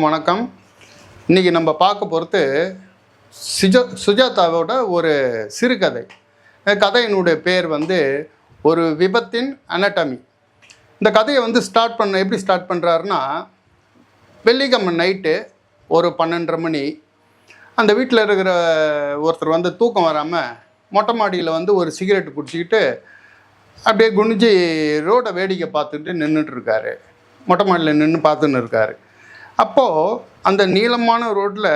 வணக்கம். இன்றைக்கி நம்ம பார்க்க போகிறது சுஜாதாவோட ஒரு சிறுகதை. கதையினுடைய பேர் ஒரு விபத்தின் அனட்டமி. இந்த கதையை எப்படி ஸ்டார்ட் பண்ணுறாருன்னா, வெள்ளிக்கிழமை நைட்டு ஒரு 12:30 மணி. அந்த வீட்டில் இருக்கிற ஒருத்தர் தூக்கம் வராமல் மொட்டை மாடியில் ஒரு சிகரெட் பிடிச்சிக்கிட்டு அப்படியே குனிஞ்சு ரோடை வேடிக்கை பார்த்துட்டு நின்றுட்டுருக்காரு. மொட்டை மாடியில் நின்று பார்த்துன்னு இருக்கார். அப்போது அந்த நீளமான ரோட்டில்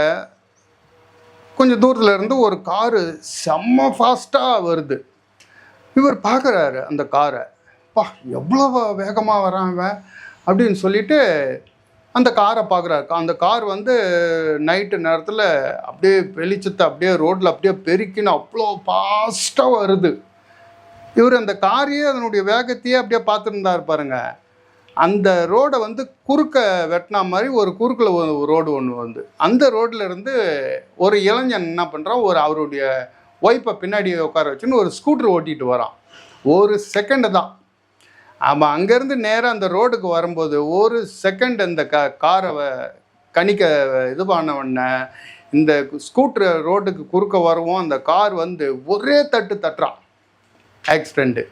கொஞ்சம் தூரத்தில் இருந்து ஒரு காரு செம்ம ஃபாஸ்ட்டாக வருது. இவர் பார்க்குறாரு அந்த காரை. எவ்வளோ வேகமாக வராங்க அப்படின்னு சொல்லிட்டு அந்த காரை பார்க்குறாரு. அந்த கார் நைட்டு நேரத்தில் அப்படியே வெளிச்சத்தை அப்படியே ரோட்டில் அப்படியே பெருக்கின்னு அவ்வளோ ஃபாஸ்ட்டாக வருது. இவர் அந்த காரையே அதனுடைய வேகத்தையே அப்படியே பார்த்துருந்தார் பாருங்க. அந்த ரோடை குறுக்க வெட்டினா மாதிரி ஒரு குறுக்கில் ரோடு ஒன்று அந்த ரோட்டில் இருந்து ஒரு இளைஞன் என்ன பண்ணுறான், அவருடைய ஒய்ஃபை பின்னாடி உட்கார வச்சுன்னு ஒரு ஸ்கூட்டர் ஓட்டிகிட்டு வரான். ஒரு செகண்டு தான். அவன் அங்கேருந்து நேராக அந்த ரோடுக்கு வரும்போது ஒரு செகண்ட் அந்த காரை கணிக்க இது பண்ண இந்த ஸ்கூட்டர் ரோட்டுக்கு குறுக்க வருவோம். அந்த கார் ஒரே தட்டுறான். ஆக்சிடெண்ட்டு.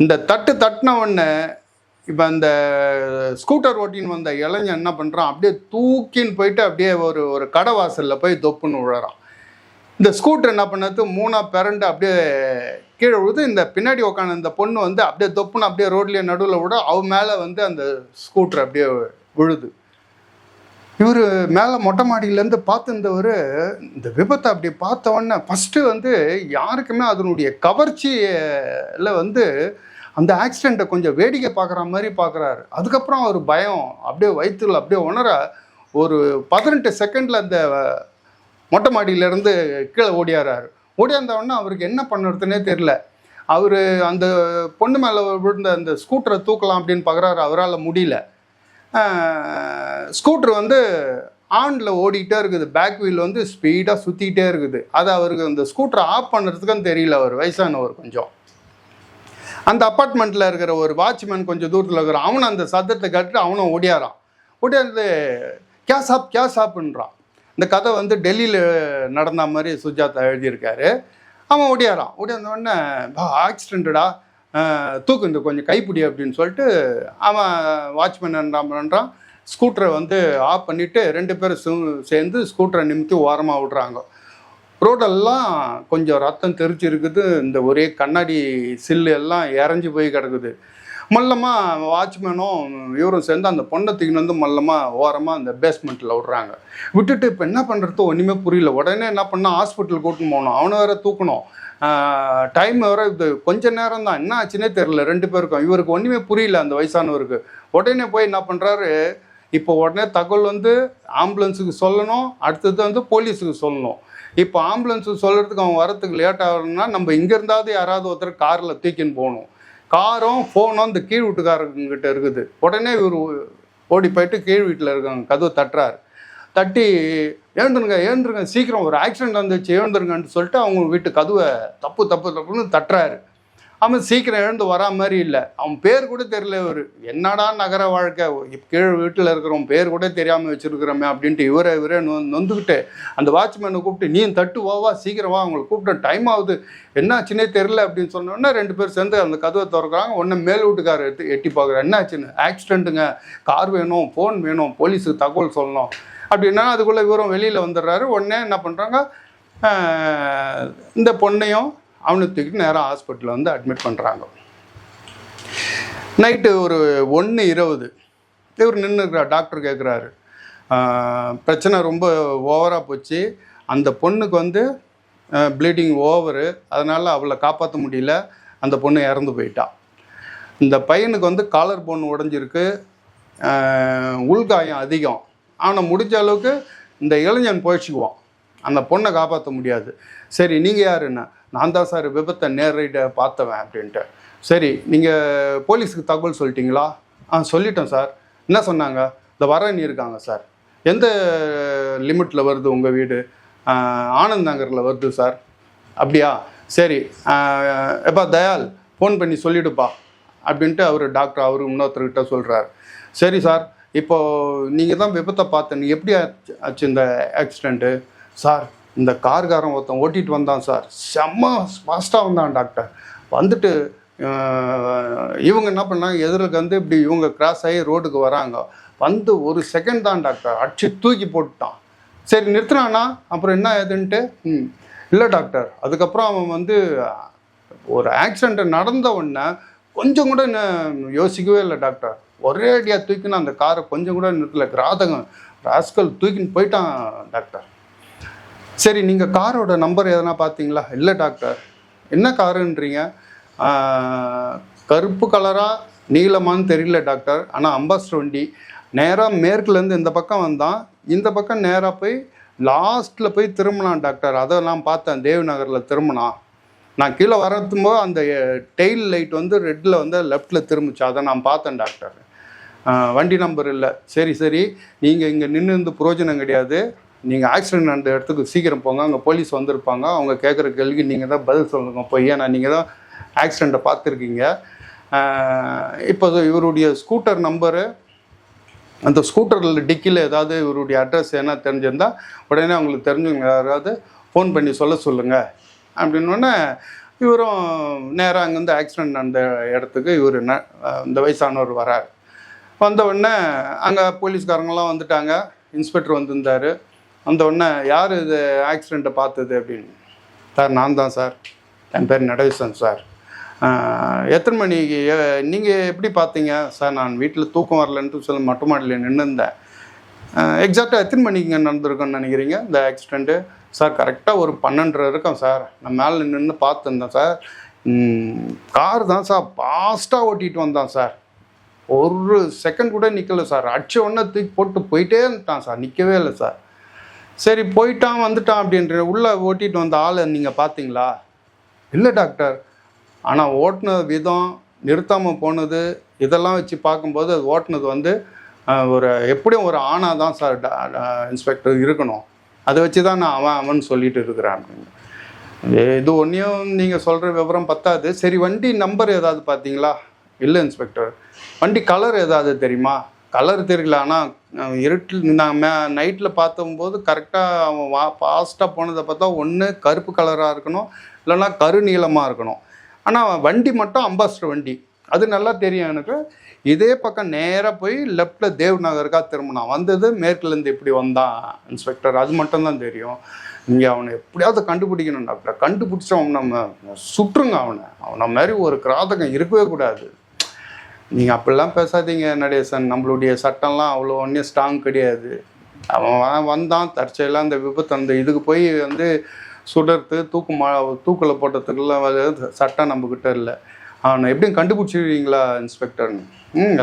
இந்த தட்டின உடனே இப்போ அந்த ஸ்கூட்டர் ஓட்டின்னு வந்த இளைஞன் என்ன பண்ணுறான், அப்படியே தூக்கின்னு போயிட்டு அப்படியே ஒரு கடை வாசலில் போய் தொப்புன்னு விழுறான். இந்த ஸ்கூட்டர் என்ன பண்ணது, 3 பிறண்டு அப்படியே கீழே விழுது. இந்த பின்னாடி உட்காந்து இந்த பொண்ணு அப்படியே தொப்புன்னு அப்படியே ரோட்லேயே நடுவில் விட அவ மேலே அந்த ஸ்கூட்டர் அப்படியே விழுது. இவர் மேலே மொட்டை மாடியிலேருந்து பார்த்துருந்தவர் இந்த விபத்தை அப்படி பார்த்த உடனே ஃபஸ்ட்டு யாருக்குமே அதனுடைய கவர்ச்சியில் அந்த ஆக்சிடெண்ட்டை கொஞ்சம் வேடிக்கை பார்க்குற மாதிரி பார்க்குறாரு. அதுக்கப்புறம் அவர் பயம் அப்படியே வயிற்றுல அப்படியே உணர ஒரு 18 செகண்டில் அந்த மொட்டை மாடியிலேருந்து கீழே ஓடியாராரு. ஓடியாந்தவொடனே அவருக்கு என்ன பண்ணுறதுனே தெரில. அவர் அந்த பொண்ணு மேலே விழுந்த அந்த ஸ்கூட்டரை தூக்கலாம் அப்படின்னு பார்க்குறாரு. அவரால் முடியல. ஸ்கூட்ரு ஆனில் ஓடிக்கிட்டே இருக்குது. பேக் வீல் ஸ்பீடாக சுற்றிக்கிட்டே இருக்குது. அது அவருக்கு அந்த ஸ்கூட்டரை ஆஃப் பண்ணுறதுக்குன்னு தெரியல. அவர் வயசானவர் கொஞ்சம். அந்த அப்பார்ட்மெண்ட்டில் இருக்கிற ஒரு வாட்ச்மேன் கொஞ்சம் தூரத்தில் இருக்கிறான். அவனை அந்த சத்தத்தை கேட்டுட்டு அவனும் ஓடியாரான். ஓடியாந்து கே சாப்புன்றான். இந்த கதை டெல்லியில் நடந்த மாதிரி சுஜாதா எழுதியிருக்காரு. அவன் ஓடியாரான். ஓடியாந்தோடனே ஆக்சிடெண்ட்டடா, தூக்கு கொஞ்சம் கைப்பிடி அப்படின்னு சொல்லிட்டு அவன் வாட்ச்மேன் என்ன பண்ணுறான், ஸ்கூட்டரை ஆஃப் பண்ணிவிட்டு 2 பேரும் சேர்ந்து ஸ்கூட்டரை நிமித்தி ஓரமாக விடுறாங்க. ரோடெல்லாம் கொஞ்சம் ரத்தம் தெரிச்சிருக்குது. இந்த ஒரே கண்ணாடி சில்லு எல்லாம் இறஞ்சி போய் கிடக்குது. மல்லமாக வாட்ச்மேனும் இவரும் சேர்ந்து அந்த பொண்ணை தூக்கின்னு மல்லமாக ஓரமாக அந்த பேஸ்மெண்ட்டில் விட்றாங்க. விட்டுட்டு இப்போ என்ன பண்ணுறது ஒன்றுமே புரியல. உடனே என்ன பண்ணால் ஹாஸ்பிட்டல் கூட்டின்னு போகணும். அவனை வேறு தூக்கணும். டைம் வேறு இது கொஞ்சம் நேரம் தான். என்ன ஆச்சுன்னே தெரில 2 பேருக்கும். இவருக்கு ஒன்றுமே புரியல அந்த வயசானவருக்கு. உடனே போய் என்ன பண்ணுறாரு, இப்போ உடனே தகவல் ஆம்புலன்ஸுக்கு சொல்லணும். அடுத்தது போலீஸுக்கு சொல்லணும். இப்போ ஆம்புலன்ஸுக்கு சொல்கிறதுக்கு அவன் வரத்துக்கு லேட் ஆகணும்னா நம்ம இங்கேருந்தாவது யாராவது ஒருத்தர் காரில் தூக்கின்னு போகணும். காரும் ஃபோனும் இந்த கீழ் வீட்டுக்காரங்கிட்ட இருக்குது. உடனே இவர் ஓடி போயிட்டு கீழ் வீட்டில் இருக்காங்க கதவை தட்டுறாரு. தட்டி எழுந்துருங்க சீக்கிரம் ஒரு ஆக்சிடெண்ட் வந்துச்சு எழுந்துருங்கன்னு சொல்லிட்டு அவங்க வீட்டு கதவை தப்புன்னு தட்டுறாரு. அவன் சீக்கிரம் எழுந்து வரா மாதிரி இல்லை. அவன் பேர் கூட தெரியல. இவர் என்னடா நகர வாழ்க்கை, கீழ் வீட்டில் இருக்கிறவன் பேர் கூட தெரியாமல் வச்சுருக்கிறோமே அப்படின்ட்டு இவரே நொந்துக்கிட்டு அந்த வாட்ச்மேனை கூப்பிட்டு நீ தட்டு வா சீக்கிரம் வா, அவங்களை கூப்பிட்டு டைம் ஆகுது, என்னாச்சுன்னே தெரில அப்படின்னு சொன்னோன்னா 2 பேர் சேர்ந்து அந்த கதவை திறக்கிறாங்க. உடனே மேல் வீட்டுக்காரர் எட்டி பார்க்குறாரு. என்னாச்சுன்னு, ஆக்சிடெண்ட்டுங்க, கார் வேணும், ஃபோன் வேணும், போலீஸுக்கு தகவல் சொல்லணும் அப்படின்னா அதுக்குள்ளே இவரும் வெளியில் வந்துடுறாரு. உடனே என்ன பண்ணுறாங்க, இந்த பொண்ணையும் அவனை தூக்கிட்டு நேராக ஹாஸ்பிட்டலில் அட்மிட் பண்ணுறாங்க. நைட்டு ஒரு 1:20 இவர் நின்றுக்கிறார். டாக்டர் கேட்குறாரு, பிரச்சனை ரொம்ப ஓவராக போச்சு, அந்த பொண்ணுக்கு ப்ளீடிங் ஓவரு, அதனால் அவளை காப்பாற்ற முடியல, அந்த பொண்ணு இறந்து போயிட்டா. இந்த பையனுக்கு காலர் போன் உடஞ்சிருக்கு, உள்காயம் அதிகம். ஆனால் முடிஞ்ச அளவுக்கு இந்த இளைஞன் போயிடுச்சுக்குவான், அந்த பொண்ணை காப்பாற்ற முடியாது. சரி நீங்கள் யாருன்னா, நான் தான் சார் விபத்தை நேரடியை பார்த்தவன் அப்படின்ட்டு. சரி நீங்கள் போலீஸுக்கு தகவல் சொல்லிட்டீங்களா? சொல்லிட்டோம் சார். என்ன சொன்னாங்க? இந்த வரணி இருக்காங்க சார். எந்த லிமிட்டில் வருது உங்கள் வீடு? ஆனந்த் நகரில் வருது சார். அப்படியா, சரி எப்பா தயால் ஃபோன் பண்ணி சொல்லிவிடுப்பா அப்படின்ட்டு அவர் டாக்டர் இன்னொருத்தர்கிட்ட சொல்கிறார். சரி சார், இப்போது நீங்கள் தான் விபத்தை பார்த்தேன், எப்படி ஆச்சு இந்த ஆக்சிடெண்ட்டு? சார் இந்த கார்காரன் ஒருத்தன் ஓட்டிகிட்டு வந்தான் சார், செம்ம ஃபாஸ்ட்டாக வந்தான் டாக்டர். வந்துட்டு இவங்க என்ன பண்ணாங்க, எதிர்க்கு வந்து இப்படி இவங்க கிராஸ் ஆகி ரோடுக்கு வராங்க, வந்து ஒரு செகண்ட் தான் டாக்டர் அடிச்சு தூக்கி போட்டுட்டான். சரி நிறுத்தினானா, அப்புறம் என்ன ஆகுதுன்ட்டு? இல்லை டாக்டர், அதுக்கப்புறம் அவன் வந்து ஒரு ஆக்சிடெண்ட்டு நடந்த உடனே கொஞ்சம் கூட யோசிக்கவே இல்லை டாக்டர், ஒரே அடியாக தூக்கின்னு அந்த காரை கொஞ்சம் கூட நிறுத்தலை, கிராதகம் ராஸ்கல் தூக்கின்னு போயிட்டான் டாக்டர். சரி நீங்கள் காரோட நம்பர் எதனா பார்த்தீங்களா? இல்லை டாக்டர். என்ன காருன்றீங்க? கருப்பு கலராக நீளமானு தெரியல டாக்டர், ஆனால் அம்பாஸ்டர் வண்டி. நேராக மேற்குலேருந்து இந்த பக்கம் வந்தான், இந்த பக்கம் நேராக போய் லாஸ்ட்டில் போய் திரும்பினான் டாக்டர். அதை நான் பார்த்தேன், தேவ் நகரில் திரும்பினான். நான் கீழே வரத்தும்போது அந்த டெயில் லைட் வந்து ரெட்டில் வந்து லெஃப்டில் திரும்பிச்சு, அதை நான் பார்த்தேன் டாக்டர். வண்டி நம்பர் இல்லை. சரி சரி, நீங்கள் இங்கே நின்று பிரயோஜனம் கிடையாது, நீங்கள் ஆக்சிடென்ட் நடந்த இடத்துக்கு சீக்கிரம் போங்க, அங்கே போலீஸ் வந்திருப்பாங்க, அவங்க கேட்குற கேள்விக்கு நீங்கள் தான் பதில் சொல்லுங்க போய், ஏன்னா நீங்கள் தான் ஆக்சிடெண்ட்டை பார்த்துருக்கீங்க. இப்போ இவருடைய ஸ்கூட்டர் நம்பரு, அந்த ஸ்கூட்டரில் டிக்கியில் ஏதாவது இவருடைய அட்ரஸ் என்ன தெரிஞ்சிருந்தால் உடனே அவங்களுக்கு தெரிஞ்சவங்க யாராவது ஃபோன் பண்ணி சொல்லுங்கள் அப்படின்னோடனே இவரும் நேராக அங்கேருந்து ஆக்சிடெண்ட் நடந்த இடத்துக்கு இவர் இந்த வயசானவர் வரார். வந்த உடனே அங்கே போலீஸ்காரங்களாம் வந்துட்டாங்க, இன்ஸ்பெக்டர் வந்திருந்தார். வந்த உடனே யார் இது ஆக்சிடெண்ட்டை பார்த்தது அப்படின்னு. சார் நான் தான் சார், என் பேர் நடேசன் சார். எத்தனை மணிக்கு, நீங்கள் எப்படி பார்த்தீங்க? சார் நான் வீட்டில் தூக்கம் வரலன்ட்டு சொல்ல மொட்டை மாடியில் நின்றுருந்தேன். எக்ஸாக்டாக எத்தனை மணிக்கு நடந்திருக்குன்னு நினைக்கிறீங்க இந்த ஆக்சிடெண்ட்டு? சார் கரெக்டாக ஒரு 12:30 இருக்கும் சார், நான் மேலே நின்று பார்த்துருந்தேன் சார். கார் தான் சார் ஃபாஸ்ட்டாக ஓட்டிகிட்டு வந்தான் சார், ஒரு செகண்ட் கூட நிற்கலை சார், அடிச்ச உடனே தூக்கி போட்டு போயிட்டே இருந்துட்டான் சார், நிற்கவே இல்லை சார். சரி போயிட்டான் வந்துட்டான் அப்படின்ற உள்ளே ஓட்டிகிட்டு வந்த ஆளை நீங்கள் பார்த்தீங்களா? இல்லை டாக்டர், ஆனால் ஓட்டின விதம், நிறுத்தாமல் போனது, இதெல்லாம் வச்சு பார்க்கும்போது அது ஓட்டினது வந்து ஒரு எப்படியும் ஒரு ஆணாக தான் சார் இன்ஸ்பெக்டர் இருக்கணும், அதை வச்சு தான் நான் அவன் சொல்லிட்டு இருக்கிறேன் அப்படின்னு. இது ஒன்றையும் நீங்கள் சொல்கிற விவரம் பத்தாது. சரி வண்டி நம்பர் ஏதாவது பார்த்தீங்களா? இல்லை இன்ஸ்பெக்டர். வண்டி கலர் ஏதாவது தெரியுமா? கலர் தெரியல, ஆனால் இருட்டில் நான் நைட்டில் பார்த்தம்போது கரெக்டாக அவன் ஃபாஸ்ட்டாக போனதை பார்த்தா ஒன்று கருப்பு கலராக இருக்கணும், இல்லைன்னா கரு நீளமாக இருக்கணும். ஆனால் வண்டி மட்டும் அம்பாஸ்டர் வண்டி, அது நல்லா தெரியும் எனக்கு. இதே பக்கம் நேராக போய் லெஃப்டில் தேவ் நகருக்காக திரும்பினான், வந்தது மேற்குலேருந்து எப்படி வந்தான் இன்ஸ்பெக்டர், அது மட்டும்தான் தெரியும். நீங்கள் அவனை எப்படியாவது கண்டுபிடிக்கணும் டாக்டர், கண்டுபிடிச்ச அவனை சுற்றுங்க, அவனை மாதிரி ஒரு கிராதகம் இருக்கவே கூடாது. நீங்கள் அப்படிலாம் பேசாதீங்க நடேசன், நம்மளுடைய சட்டம்லாம் அவ்வளோ ஒன்றும் ஸ்ட்ராங் கிடையாது. அவன் வந்தான் தற்செயலாக அந்த விபத்து, அந்த இதுக்கு போய் வந்து சுடர்த்து தூக்கில் போட்டதுக்குலாம் சட்டம் நம்மக்கிட்ட இல்லை. அவனை எப்படியும் கண்டுபிடிச்சிடுவீங்களா இன்ஸ்பெக்டர்னு?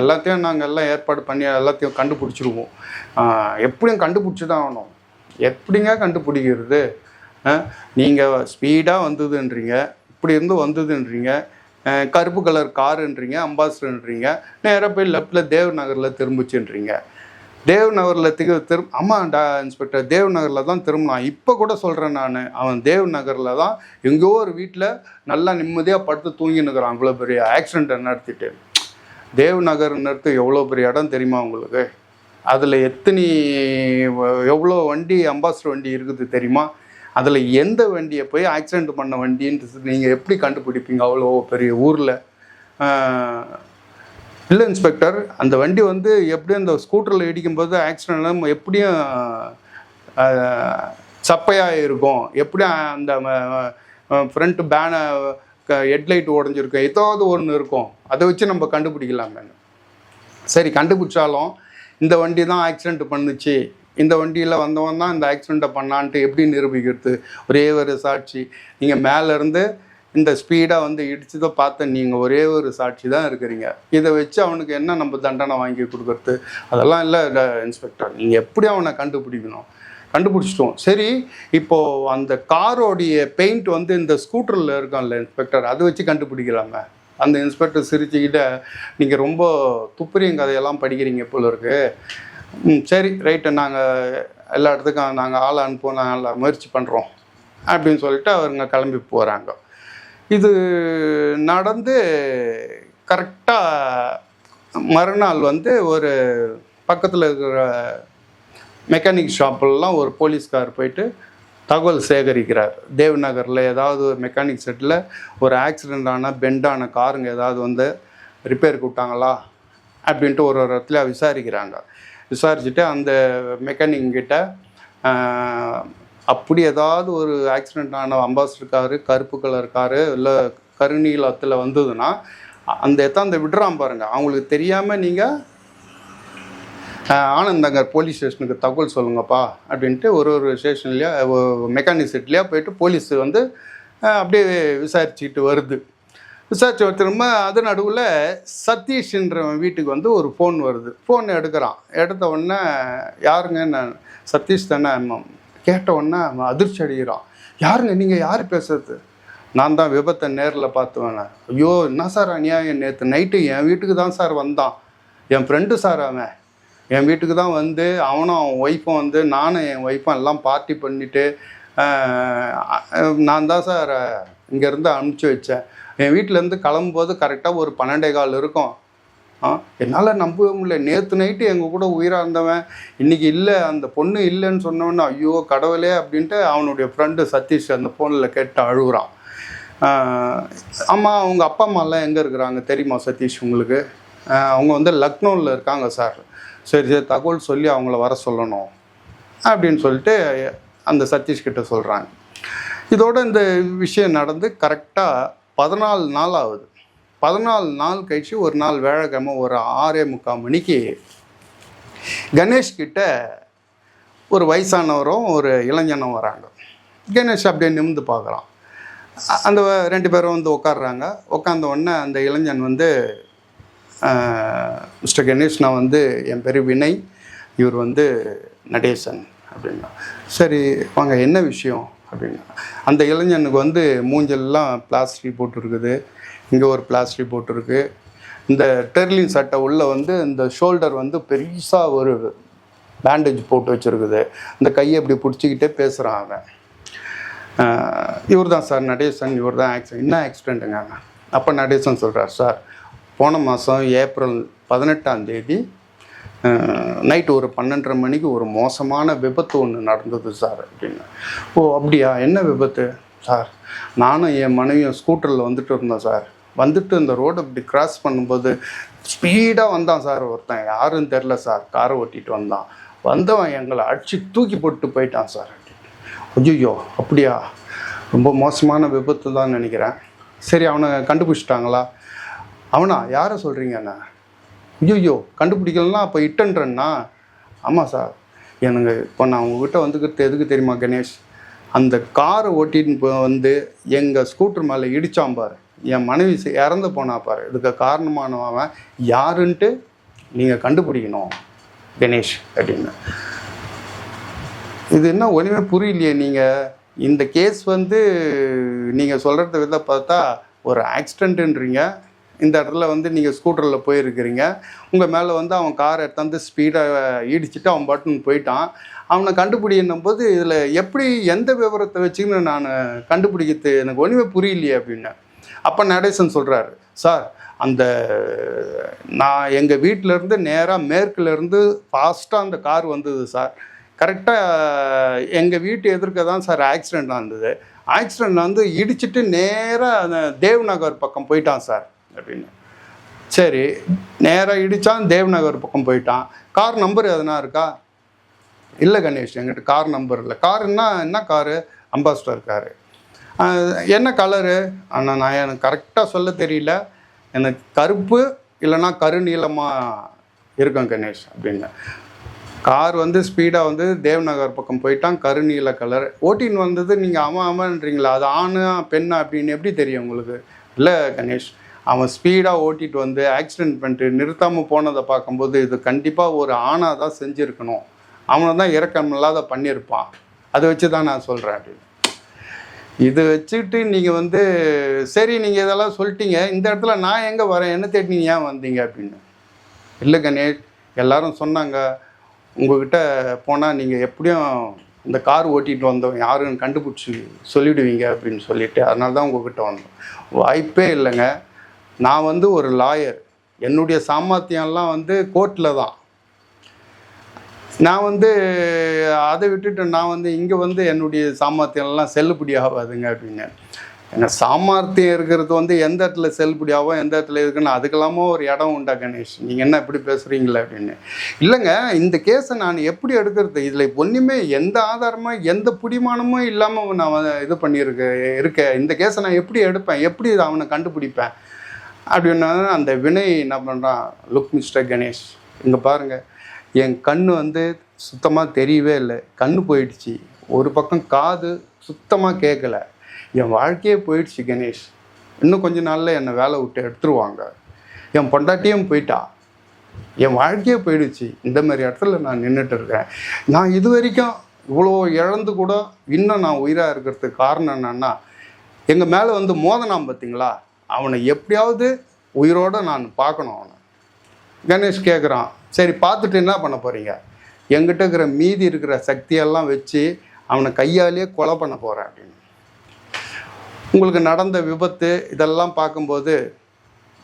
எல்லாத்தையும் நாங்கள் எல்லாம் ஏற்பாடு பண்ணி எல்லாத்தையும் கண்டுபிடிச்சிருவோம். எப்படியும் கண்டுபிடிச்சி தான் ஆகணும். எப்படிங்க கண்டுபிடிக்கிறது? நீங்கள் ஸ்பீடாக வந்ததுன்றீங்க, இப்படி இருந்து வந்ததுன்றீங்க, கருப்பு கலர் காருன்றீங்க, அம்பாஸ்டர்ன்றீங்க, நேராக போய் லெஃப்டில் தேவ் நகரில் திரும்பிச்சுன்றீங்க. தேவ் நகரில் ஆமாம் இன்ஸ்பெக்டர், தேவ் நகரில் தான் திரும்பினான். இப்போ கூட சொல்கிறேன் நான், அவன் தேவ் நகரில் தான் எங்கேயோ ஒரு வீட்டில் நல்லா நிம்மதியாக படுத்து தூங்கினுக்கிறான். அவ்வளோ பெரிய ஆக்சிடெண்ட்டை நடத்திட்டு. தேவ் நகர் நிறுத்து எவ்வளோ பெரிய இடம் தெரியுமா உங்களுக்கு? அதில் எவ்வளோ வண்டி அம்பாஸ்டர் வண்டி இருக்குது தெரியுமா? அதில் எந்த வண்டியை போய் ஆக்சிடெண்ட் பண்ண வண்டின்ட்டு நீங்கள் எப்படி கண்டுபிடிப்பீங்க அவ்வளோ பெரிய ஊரில்? இல்லை இன்ஸ்பெக்டர், அந்த வண்டி வந்து எப்படியும் அந்த ஸ்கூட்டரில் இடிக்கும்போது ஆக்சிடெண்ட் எப்படியும் சப்பையாக இருக்கும், எப்படியும் அந்த ஃப்ரண்ட்டு ஹெட்லைட் உடஞ்சிருக்கும், ஏதாவது ஒன்று இருக்கும், அதை வச்சு நம்ம கண்டுபிடிக்கலாமே. சரி கண்டுபிடிச்சாலும் இந்த வண்டி தான் ஆக்சிடெண்ட் பண்ணுச்சு, இந்த வண்டியில் வந்தவன் தான் இந்த ஆக்சிடெண்ட்டை பண்ணான்ட்டு எப்படி நிரூபிக்கிறது? ஒரே ஒரு சாட்சி, நீங்கள் மேலேருந்து இந்த ஸ்பீடாக வந்து இடிச்சதை பார்த்த நீங்கள் ஒரே ஒரு சாட்சி தான் இருக்கிறீங்க. இதை வச்சு அவனுக்கு என்ன நம்ம தண்டனை வாங்கி கொடுக்குறது? அதெல்லாம் இல்லை இன்ஸ்பெக்டர், நீங்கள் எப்படி அவனை கண்டுபிடிக்கணும்? கண்டுபிடிச்சிட்டோம். சரி இப்போது அந்த காரோடைய பெயிண்ட் வந்து இந்த ஸ்கூட்டரில் இருக்கும்ல இன்ஸ்பெக்டர், அதை வச்சு கண்டுபிடிக்கலாமே. அந்த இன்ஸ்பெக்டர் சிரிச்சுக்கிட்ட, நீங்கள் ரொம்ப துப்புரியும் கதையெல்லாம் படிக்கிறீங்க போல இருக்கு. சரி ரைட்டு, நாங்கள் எல்லா இடத்துக்கும் நாங்கள் ஆளை அனுப்புவோம், நாங்கள் முயற்சி பண்ணுறோம் அப்படின்னு சொல்லிட்டு அவருங்க கிளம்பி போகிறாங்க. இது நடந்து கரெக்டாக மறுநாள் வந்து ஒரு பக்கத்தில் இருக்கிற மெக்கானிக் ஷாப்லாம் ஒரு போலீஸ்கார் போயிட்டு தகவல் சேகரிக்கிறார். தேவ் நகரில் ஏதாவது மெக்கானிக் செட்டில் ஒரு ஆக்சிடெண்ட் ஆனால் பெண்டான காருங்க ஏதாவது வந்து ரிப்பேருக்கு விட்டாங்களா அப்படின்ட்டு ஒரு இடத்துல விசாரிக்கிறாங்க. விசாரிச்சுட்டு அந்த மெக்கானிக்கிட்ட அப்படி ஏதாவது ஒரு ஆக்சிடெண்ட் ஆன அம்பாசிடர் காரு, கருப்பு கலர் காரு இல்லை கருநீளத்தில் வந்ததுன்னா அந்த எத்தாந்த விடுறான் பாருங்கள், அவங்களுக்கு தெரியாமல் நீங்கள் ஆனந்தங்கர் போலீஸ் ஸ்டேஷனுக்கு தகவல் சொல்லுங்கப்பா அப்படின்ட்டு ஒரு ஸ்டேஷன்லையா மெக்கானிக் செட்லையா போயிட்டு போலீஸ் வந்து அப்படியே விசாரிச்சுக்கிட்டு வருது. விசாரிச்சு திரும்ப அது நடுவில் சதீஷ்ன்றவன் வீட்டுக்கு வந்து ஒரு ஃபோன் வருது. ஃபோன் எடுக்கிறான். எடுத்த உடனே யாருங்க, நான் சதீஷ் தானே கேட்ட உடனே அவன் அதிர்ச்சி அடைகிறான். யாருங்க நீங்கள், யார் பேசுறது? நான் தான் விபத்தை நேரில் பார்த்துவேன். ஐயோ என்ன சார் அநியாயம், நேற்று நைட்டு என் வீட்டுக்கு தான் சார் வந்தான், என் ஃப்ரெண்டு சார், அவன் என் வீட்டுக்கு தான் வந்து அவனும் அவன் ஒய்ஃபும் வந்து நானும் என் ஒய்ஃபும் எல்லாம் பார்ட்டி பண்ணிவிட்டு நான் தான் சார் இங்கேருந்து அனுப்பிச்சி வச்சேன். என் வீட்டிலேருந்து கிளம்பும்போது கரெக்டாக ஒரு 12:15 இருக்கும். என்னால் நம்பவே முடியல, நேற்று நைட்டு எங்கள் கூட உயிராக இருந்தவன் இன்றைக்கி இல்லை, அந்த பொண்ணு இல்லைன்னு சொன்னவொன்னே ஐயோ கடவுளே அப்படின்ட்டு அவனுடைய ஃப்ரெண்டு சதீஷ் அந்த ஃபோனில் கேட்டு அழுகுறான். ஆமாம், அவங்க அப்பா அம்மாலாம் எங்கே இருக்கிறாங்க தெரியுமா சதீஷ் உங்களுக்கு? அவங்க வந்து லக்னோவில் இருக்காங்க சார். சரி சரி, தகவல் சொல்லி அவங்கள வர சொல்லணும் அப்படின்னு சொல்லிட்டு அந்த சதீஷ்கிட்ட சொல்கிறாங்க. இதோட இந்த விஷயம் நடந்து கரெக்டாக 14 நாள் ஆகுது. 14 நாள் கழிச்சு ஒரு நாள் வேலைக்கிழமை ஒரு 6:45 மணிக்கு கணேஷ்கிட்ட ஒரு வயசானவரும் ஒரு இளைஞனும் வராங்க. கணேஷ் அப்படியே நிமிந்து பார்க்குறான். அந்த 2 பேரும் வந்து உட்காடுறாங்க. உட்காந்த உடனே அந்த இளைஞன் வந்து, மிஸ்டர் கணேஷ், நான் வந்து என் பேர் வினய், இவர் வந்து நடேசன் அப்படின்னா. சரி வாங்க, என்ன விஷயம் அப்படின்னா. அந்த இளைஞனுக்கு வந்து மூஞ்செல்லாம் பிளாஸ்டிக் போட்டுருக்குது, இங்கே ஒரு பிளாஸ்டிக் போட்டுருக்கு, இந்த டெர்லின் சட்டை உள்ளே வந்து இந்த ஷோல்டர் வந்து பெருசாக ஒரு பேண்டேஜ் போட்டு வச்சுருக்குது, இந்த கையை இப்படி பிடிச்சிக்கிட்டே பேசுகிறான் அவன். இவர் தான் சார் நடேசன், இவர் தான் ஆக்சிடென்ட். என்ன ஆக்சிடெண்ட்டுங்க? அப்போ நடேசன் சொல்கிறார், சார் போன மாதம் ஏப்ரல் 18 நைட்டு ஒரு 12:30 மணிக்கு ஒரு மோசமான விபத்து ஒன்று நடந்தது சார் அப்படின்னு. ஓ அப்படியா, என்ன விபத்து? சார் நானும் என் மனைவியும் ஸ்கூட்டரில் வந்துட்டு இருந்தோம் சார். வந்துட்டு இந்த ரோடு இப்படி கிராஸ் பண்ணும்போது ஸ்பீடாக வந்தான் சார் ஒருத்தன், யாருன்னு தெரில சார், காரை ஓட்டிகிட்டு வந்தவன் எங்களை அடித்து தூக்கி போட்டு போயிட்டான் சார். ஐயோ அப்படியா, ரொம்ப மோசமான விபத்து தான் நினைக்கிறேன். சரி அவனை கண்டுபிடிச்சிட்டாங்களா? அவனா, யாரை சொல்கிறீங்கண்ணா? ஐயோ கண்டுபிடிக்கலன்னா அப்போ இட்டன்றேன்னா? ஆமாம் சார், எனக்கு இப்போ நான் உங்ககிட்ட வந்துக்கிறது எதுக்கு தெரியுமா கணேஷ்? அந்த காரை ஓட்டின்னு வந்து எங்கள் ஸ்கூட்டர் மேலே இடித்தான் பாரு, என் மனைவி இறந்து போனா பாரு, இதுக்கு காரணமானவன் யாருன்ட்டு நீங்கள் கண்டுபிடிக்கணும் கணேஷ் அப்படின்னு. இது என்ன ஒன்றுமே புரியலையே. நீங்கள் இந்த கேஸ் வந்து நீங்கள் சொல்கிறத வித பார்த்தா ஒரு ஆக்சிடெண்ட்டுன்றீங்க, இந்த இடத்துல வந்து நீங்கள் ஸ்கூட்டரில் போயிருக்கிறீங்க, உங்கள் மேலே வந்து அவன் காரை எடுத்தாந்து ஸ்பீடாக இடிச்சிட்டு அவன் பட்டுன்னு போயிட்டான், அவனை கண்டுபிடிக்கும் போது இதில் எப்படி எந்த விவரத்தை வச்சுன்னு நான் கண்டுபிடிக்கிறது எனக்கு ஒன்றுமே புரியலையே அப்படின்னு. அப்போ நடேசன் சொல்கிறாரு, சார் அந்த நான் எங்கள் வீட்டிலேருந்து நேராக மேற்குலேருந்து ஃபாஸ்ட்டாக அந்த கார் வந்தது சார், கரெக்டாக எங்கள் வீட்டு எதிர்க்க தான் சார் ஆக்சிடெண்ட் நடந்தது, ஆக்சிடெண்ட் வந்து இடிச்சிட்டு நேராக அந்த தேவ்நகர் பக்கம் போயிட்டான் சார் அப்படின்னு. சரி, நேராக இடித்தான் தேவ்நகர் பக்கம் போயிட்டான், கார் நம்பர் எதனா இருக்கா? இல்லை கணேஷ், எங்கிட்ட கார் நம்பர் இல்லை. காருன்னா என்ன காரு? Ambassador car. என்ன கலரு? ஆனால் நான் எனக்கு கரெக்டாக சொல்ல தெரியல, எனக்கு கருப்பு இல்லைன்னா கருநீளமாக இருக்கும் கணேஷ் அப்படின்னு. கார் வந்து ஸ்பீடாக வந்து தேவ்நகர் பக்கம் போயிட்டான், கருநீல கலர், ஓட்டின்னு வந்தது நீங்கள் ஆமான்றீங்களா, அது ஆணா பெண்ணா அப்படின்னு எப்படி தெரியும் உங்களுக்கு? இல்லை கணேஷ், அவன் ஸ்பீடாக ஓட்டிகிட்டு வந்து ஆக்சிடெண்ட் பண்ணிட்டு நிறுத்தாமல் போனதை பார்க்கும்போது இது கண்டிப்பாக ஒரு ஆணாக தான் செஞ்சுருக்கணும், அவனை தான் இறக்கம் இல்லாத பண்ணியிருப்பான், அதை வச்சு தான் நான் சொல்கிறேன் அப்படின்னு. இது வச்சுக்கிட்டு நீங்கள் வந்து சரி நீங்கள் இதெல்லாம் சொல்லிட்டீங்க, இந்த இடத்துல நான் எங்கே வரேன், என்ன தேடி நீங்கள் ஏன் வந்தீங்க அப்படின்னு. இல்லை கணேஷ், எல்லாரும் சொன்னாங்க உங்கள்கிட்ட போனால் நீங்கள் எப்படியும் இந்த கார் ஓட்டிகிட்டு வந்தோம் யாருன்னு கண்டுபிடிச்சி சொல்லிவிடுவீங்க அப்படின்னு சொல்லிவிட்டு அதனால தான் உங்கள்கிட்ட வந்தோம். வாய்ப்பே இல்லைங்க, நான் வந்து ஒரு லாயர், என்னுடைய சாமர்த்தியம்லாம் வந்து கோர்ட்டில் தான். நான் வந்து அதை விட்டுட்டு நான் வந்து இங்கே வந்து என்னுடைய சாமர்த்தியம்லாம் செல்லுபடி ஆகாதுங்க அப்படின்னு. ஏன்னா சாமர்த்தியம் இருக்கிறது வந்து எந்த இடத்துல செல்லுபடி ஆகும், எந்த இடத்துல இருக்குன்னு அதுக்கெல்லாமோ ஒரு இடம் உண்டா கணேஷ், நீங்கள் என்ன இப்படி பேசுகிறீங்களே அப்படின்னு. இல்லைங்க, இந்த கேஸை நான் எப்படி எடுக்கிறது, இதில் ஒன்றுமே எந்த ஆதாரமும் எந்த புடிமானமும் இல்லாமல் நான் இது இருக்கேன். இந்த கேஸை நான் எப்படி எடுப்பேன், எப்படி அவனை கண்டுபிடிப்பேன் அப்படின்னா அந்த வினய் என்ன பண்ணுறான், லுக் மிஸ்டர் கணேஷ், இங்கே பாருங்கள், என் கண் வந்து சுத்தமாக தெரியவே இல்லை, கண் போயிடுச்சு, ஒரு பக்கம் காது சுத்தமாக கேட்கலை, என் வாழ்க்கையே போயிடுச்சு கணேஷ், இன்னும் கொஞ்ச நாளில் என்னை வேலை விட்டு எடுத்துருவாங்க, என் பொண்டாட்டியும் போயிட்டா, என் வாழ்க்கையே போயிடுச்சு, இந்த மாதிரி இடத்துல நான் நின்றுட்டு இருக்கேன். நான் இது வரைக்கும் இவ்வளோ இழந்து கூட இன்னும் நான் உயிராக இருக்கிறதுக்கு காரணம் என்னன்னா, எங்கள் மேலே வந்து மோதனாம் பார்த்தீங்களா, அவனை எப்படியாவது உயிரோடு நான் பார்க்கணும். அவனை கணேஷ் கேட்குறான், சரி பார்த்துட்டு என்ன பண்ண போகிறீங்க, என்கிட்ட இருக்கிற மீதி இருக்கிற சக்தியெல்லாம் வச்சு அவனை கையாலேயே கொலை பண்ண போகிறேன் அப்படின்னு. உங்களுக்கு நடந்த விபத்து இதெல்லாம் பார்க்கும்போது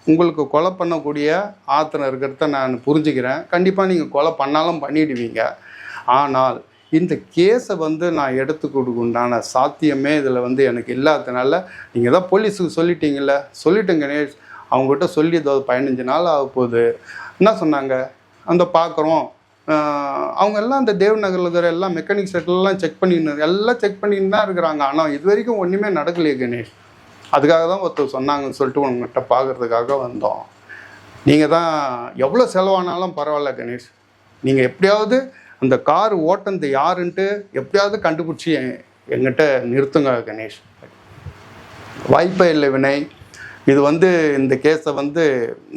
உங்களுக்கு கொலை பண்ணக்கூடிய ஆத்திரம் இருக்கிறத நான் புரிஞ்சுக்கிறேன். கண்டிப்பாக நீங்கள் கொலை பண்ணாலும் பண்ணிடுவீங்க. ஆனால் இந்த கேஸை வந்து நான் எடுத்து கொடுக்குண்டான சாத்தியமே இதில் வந்து எனக்கு இல்லாததுனால நீங்கள் தான் போலீஸுக்கு சொல்லிட்டீங்கள, சொல்லிட்டேங்க கணேஷ், அவங்ககிட்ட சொல்லி ஏதோ 15 நாள் ஆக போகுது. என்ன சொன்னாங்க, அந்த பார்க்குறோம், அவங்க எல்லாம் அந்த தேவ்நகரில் இருக்கிற எல்லாம் மெக்கானிக் செட்லாம் செக் பண்ணின்னு தான் இருக்கிறாங்க. ஆனால் இது வரைக்கும் ஒன்றுமே நடக்கலையே கணேஷ், அதுக்காக தான் ஒருத்தர் சொன்னாங்கன்னு சொல்லிட்டு உங்கள்கிட்ட பார்க்குறதுக்காக வந்தோம். நீங்கள் தான் எவ்வளோ செலவானாலும் பரவாயில்ல கணேஷ், நீங்கள் எப்படியாவது அந்த கார் ஓட்டுனது யாருன்ட்டு எப்படியாவது கண்டுபிடிச்சி எங்கிட்ட நிறுத்துங்க கணேஷ். வாய்ப்பே இல்லை வினய், இது வந்து இந்த கேஸை வந்து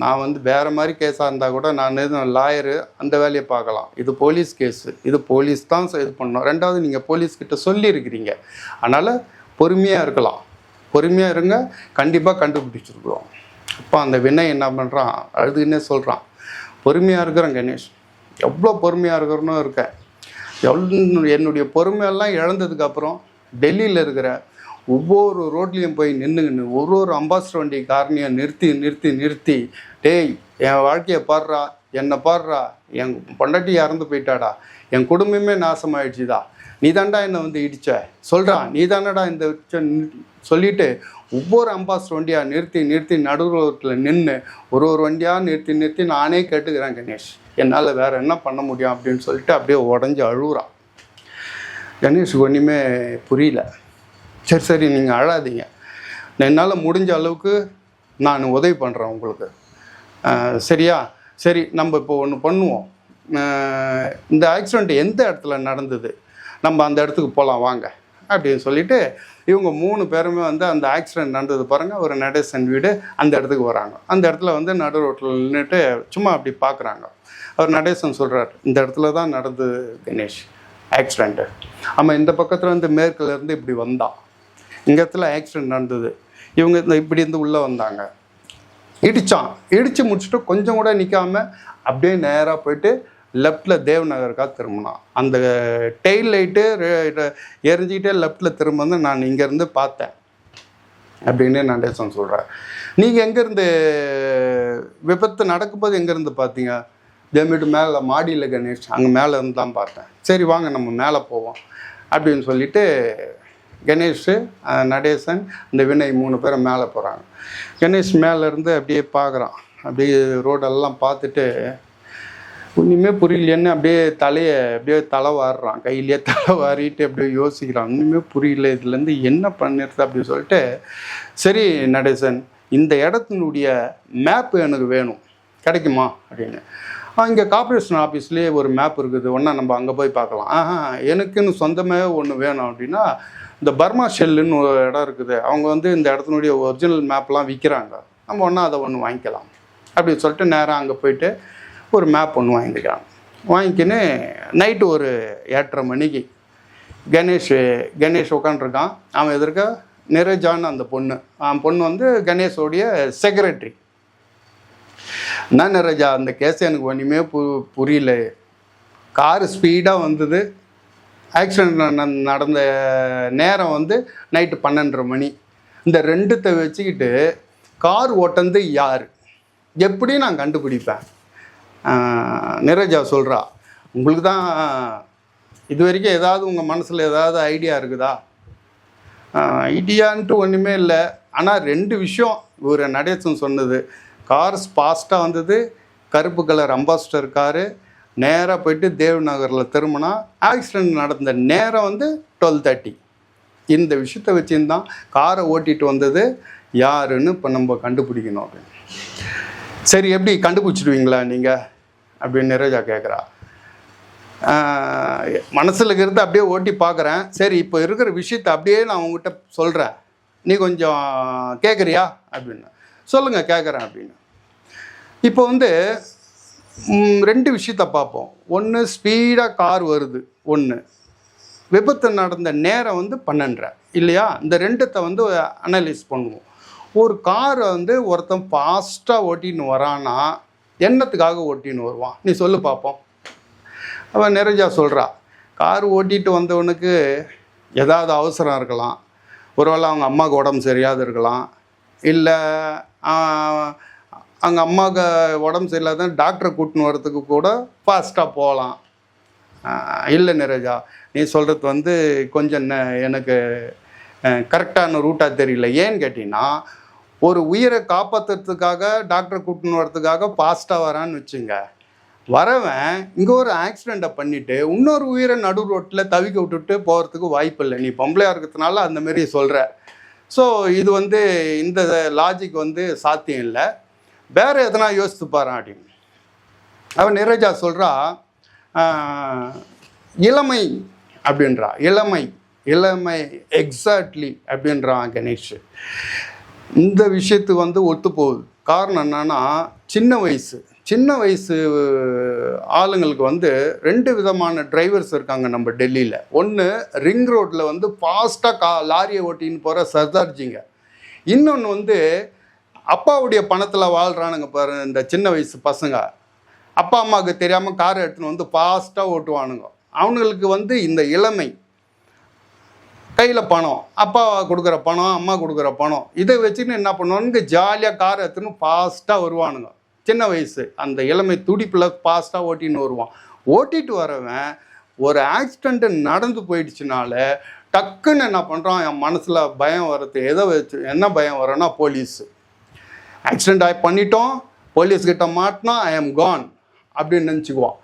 நான் வந்து வேறு மாதிரி கேஸாக இருந்தால் கூட நான் லாயரு அந்த வேலையை பார்க்கலாம். இது போலீஸ் கேஸு, இது போலீஸ் தான் இது பண்ணணும். ரெண்டாவது நீங்கள் போலீஸ்கிட்ட சொல்லியிருக்கிறீங்க, அதனால் பொறுமையாக இருக்கலாம், பொறுமையாக இருங்க, கண்டிப்பாக கண்டுபிடிச்சிருக்கிறோம். அப்போ அந்த வினய் என்ன பண்ணுறான், அழுதுன்னே சொல்கிறான், பொறுமையாக இருக்கிறேன் கணேஷ், எவ்வளோ பொறுமையாக இருக்கிறனும் இருக்கேன், என்னுடைய பொறுமையெல்லாம் இழந்ததுக்கப்புறம் டெல்லியில் இருக்கிற ஒவ்வொரு ரோட்லேயும் போய் நின்றுங்கன்னு ஒரு அம்பாசிடர் வண்டி காரணியை நிறுத்தி டேய் என் வாழ்க்கையை பாடுறா, என்னை பாடுறா, என் பொண்டாட்டி இறந்து போயிட்டாடா, என் குடும்பமே நாசமாயிடுச்சுதா, நீ தாண்டா என்னை வந்து இடிச்ச சொல்கிறா, நீ தானடா இந்த சொல்லிவிட்டு ஒவ்வொரு அம்பாசிடர் வண்டியாக நிறுத்தி நடு ரோட்டில் நின்று ஒரு வண்டியாக நிறுத்தி நானே கேட்டுக்கிறேன் கணேஷ், என்னால் வேறு என்ன பண்ண முடியும் அப்படின்னு சொல்லிட்டு அப்படியே உடஞ்சி அழுகுறான். கணேஷுக்கு ஒன்றுமே புரியல. சரி நீங்கள் அழாதீங்க, என்னால் முடிஞ்ச அளவுக்கு நான் உதவி பண்ணுறேன் உங்களுக்கு, சரியா? சரி, நம்ம இப்போ ஒன்று பண்ணுவோம், இந்த ஆக்சிடெண்ட் எந்த இடத்துல நடந்தது, நம்ம அந்த இடத்துக்கு போகலாம் வாங்க அப்படின்னு சொல்லிட்டு இவங்க 3 பேருமே வந்து அந்த ஆக்சிடெண்ட் நடந்தது பாருங்கள், ஒரு நடேசன் வீடு, அந்த இடத்துக்கு வராங்க. அந்த இடத்துல வந்து நடு ரோட்டில் நின்றுட்டு சும்மா அப்படி பார்க்குறாங்க. அவர் நடேசன் சொல்கிறார், இந்த இடத்துல தான் நடந்தது கணேஷ் ஆக்சிடெண்ட்டு. ஆமாம், இந்த பக்கத்தில் வந்து மேற்குலேருந்து இப்படி வந்தான், இந்த இடத்துல ஆக்சிடெண்ட் நடந்தது, இவங்க இப்படி இருந்து உள்ளே வந்தாங்க, இடித்து முடிச்சுட்டு கொஞ்சம் கூட நிற்காமல் அப்படியே நேராக போயிட்டு லெஃப்டில் தேவ்நகருக்காக திரும்பினான். அந்த டெயில் லைட்டு எரிஞ்சிக்கிட்டே லெஃப்டில் திரும்ப வந்து நான் இங்கேருந்து பார்த்தேன் அப்படின்னு நடேசன் சொல்கிறேன். நீங்கள் எங்கேருந்து விபத்து நடக்கும்போது எங்கேருந்து பார்த்தீங்க? தேமிட்டு மேலே மாடியில் கணேஷ், அங்கே மேலே இருந்து தான் பார்த்தேன். சரி வாங்க நம்ம மேலே போவோம் அப்படின்னு சொல்லிவிட்டு கணேஷ், நடேசன், இந்த வினய் 3 பேரும் மேலே போகிறாங்க. கணேஷ் மேலேருந்து அப்படியே பார்க்குறான், அப்படியே ரோடெல்லாம் பார்த்துட்டு ஒன்றுமே புரியலையேன்னு அப்படியே தலை வாடுறான், கையிலேயே தலை வாரிட்டு அப்படியே யோசிக்கிறான், ஒன்றுமே புரியல, இதுலேருந்து என்ன பண்ணிடுது அப்படின்னு சொல்லிட்டு, சரி நடேசன், இந்த இடத்தினுடைய மேப்பு எனக்கு வேணும், கிடைக்குமா அப்படின்னு. இங்கே கார்ப்பரேஷன் ஆஃபீஸ்லேயே ஒரு மேப் இருக்குது, ஒன்றா நம்ம அங்கே போய் பார்க்கலாம். எனக்குன்னு சொந்தமாக ஒன்று வேணும் அப்படின்னா, இந்த பர்மா ஷெல்லுன்னு ஒரு இடம் இருக்குது, அவங்க வந்து இந்த இடத்தினுடைய ஒரிஜினல் மேப்லாம் விற்கிறாங்க, நம்ம ஒன்றா அதை ஒன்று வாங்கிக்கலாம் அப்படின்னு சொல்லிட்டு நேராக அங்கே போயிட்டு ஒரு மேப் ஒன்று வாங்கிக்கின்னு நைட்டு ஒரு 8:30 மணிக்கு கணேஷ் உட்காண்ட்ருக்கான். அவன் எதிர்க்க நிரஜான்னு அந்த பொண்ணு வந்து கணேஷோடைய செக்ரட்டரி. நான் நிரஜா, அந்த கேஸ் எனக்கு ஒன்றுமே புரியல, காரு ஸ்பீடாக வந்தது, ஆக்சிடெண்ட் நடந்த நேரம் வந்து நைட்டு 12:30 மணி, இந்த 2த்தை வச்சுக்கிட்டு கார் ஓட்டந்து யார், எப்படி நான் கண்டுபிடிப்பேன்? நிரஜா சொல்கிறா, உங்களுக்கு தான் இது வரைக்கும் ஏதாவது உங்கள் மனசில் ஏதாவது ஐடியா இருக்குதா? ஐடியான்ட்டு ஒன்றுமே இல்லை. ஆனால் 2 விஷயம் இவர் நடேசன் சொன்னது. கார் ஃபாஸ்ட்டாக வந்தது, கருப்பு கலர் அம்பாஸ்டர் காரு, நேராக போயிட்டு தேவ் நகரில் திரும்பினா ஆக்சிடெண்ட் நடந்த நேரம் வந்து 12:30. இந்த விஷயத்தை வச்சுருந்தான் காரை ஓட்டிகிட்டு வந்தது யாருன்னு இப்போ நம்ம கண்டுபிடிக்கணும் அப்படின்னு. சரி, எப்படி கண்டுபிடிச்சிடுவீங்களா நீங்கள் அப்படின்னு நிறைஜா கேட்குறா. மனசில் இருக்கிறத அப்படியே ஓட்டி பார்க்குறேன். சரி, இப்போ இருக்கிற விஷயத்தை அப்படியே நான் உங்ககிட்ட சொல்கிறேன், நீ கொஞ்சம் கேட்குறியா அப்படின்னு. சொல்லுங்கள், கேட்குறேன் அப்படின்னு. இப்போ வந்து 2 விஷயத்தை பார்ப்போம். ஒன்று, ஸ்பீடாக கார் வருது. ஒன்று, விபத்து நடந்த நேரம் வந்து 12:30 இல்லையா? இந்த 2த்தை வந்து அனலைஸ் பண்ணுவோம். ஒரு காரை வந்து ஒருத்தன் ஃபாஸ்ட்டாக ஓட்டின்னு வரான்னா என்னத்துக்காக ஓட்டின்னு வருவான்? நீ சொல்லு பார்ப்போம். அவன் நிறைஞ்சா சொல்கிறா, கார் ஓட்டிகிட்டு வந்தவனுக்கு ஏதாவது அவசரம் இருக்கலாம், ஒருவேளை அவங்க அம்மாவுக்கு உடம்பு சரியாத இருக்கலாம், இல்லை அவங்க அம்மாவுக்கு உடம்பு சரியில்லாத டாக்டரை கூட்டின்னு வரத்துக்கு கூட ஃபாஸ்ட்டாக போகலாம். இல்லை நிறைஜா, நீ சொல்கிறது வந்து கொஞ்சம் எனக்கு கரெக்டான ரூட்டாக தெரியல. ஏன்னு கேட்டிங்கன்னா, ஒரு உயிரை காப்பாற்றுறதுக்காக டாக்டரை கூட்டின்னு வரதுக்காக ஃபாஸ்ட்டாக வரான்னு வச்சுங்க, வரவன் இங்கே ஒரு ஆக்சிடெண்ட்டை பண்ணிவிட்டு இன்னொரு உயிரை நடு ரோட்டில் தவிக்க விட்டுட்டு போகிறதுக்கு வாய்ப்பு இல்லை. நீ பொம்பளையாக இருக்கிறதுனால அந்தமாரி சொல்கிற. ஸோ இது வந்து இந்த லாஜிக் வந்து சாத்தியம் இல்லை. வேறு எதனா யோசித்து பாரு அப்படின்னு அவன் நிறைஜா சொல்கிறா. இளமை அப்படின்றா. இளமை எக்ஸாக்ட்லி அப்படின்றான் கணேஷ். இந்த விஷயத்துக்கு வந்து ஒத்து போகுது. காரணம் என்னன்னா, சின்ன வயசு ஆளுங்களுக்கு வந்து 2 விதமான டிரைவர்ஸ் இருக்காங்க நம்ம டெல்லியில். ஒன்று, ரிங் ரோட்டில் வந்து ஃபாஸ்ட்டாக லாரியை ஓட்டின்னு போகிற சர்தார்ஜிங்க. இன்னொன்று வந்து அப்பாவுடைய பணத்தில் வாழ்கிறானுங்க பாரு, இந்த சின்ன வயசு பசங்க. அப்பா அம்மாவுக்கு தெரியாமல் காரை எடுத்துன்னு வந்து ஃபாஸ்ட்டாக ஓட்டுவானுங்க. அவனுங்களுக்கு வந்து இந்த இளமை, கையில் பணம், அப்பா கொடுக்குற பணம், அம்மா கொடுக்குற பணம், இதை வச்சுன்னு என்ன பண்ணுவானுங்க, ஜாலியாக காரை எடுத்துன்னு ஃபாஸ்ட்டாக வருவானுங்க. சின்ன வயசு அந்த இளமை துடிப்பில் ஃபாஸ்ட்டாக ஓட்டின்னு வருவான். ஓட்டிட்டு வரவன் ஒரு ஆக்சிடெண்ட்டு நடந்து போயிடுச்சுனால டக்குன்னு என்ன பண்ணுறான், என் மனசில் பயம் வர்றது எதை வச்சு என்ன பயம் வரேன்னா, போலீஸு. ஆக்சிடெண்ட் பண்ணிட்டோம், போலீஸ்கிட்ட மாட்டினா ஐ எம் கான் அப்படின்னு நினச்சிக்குவான்.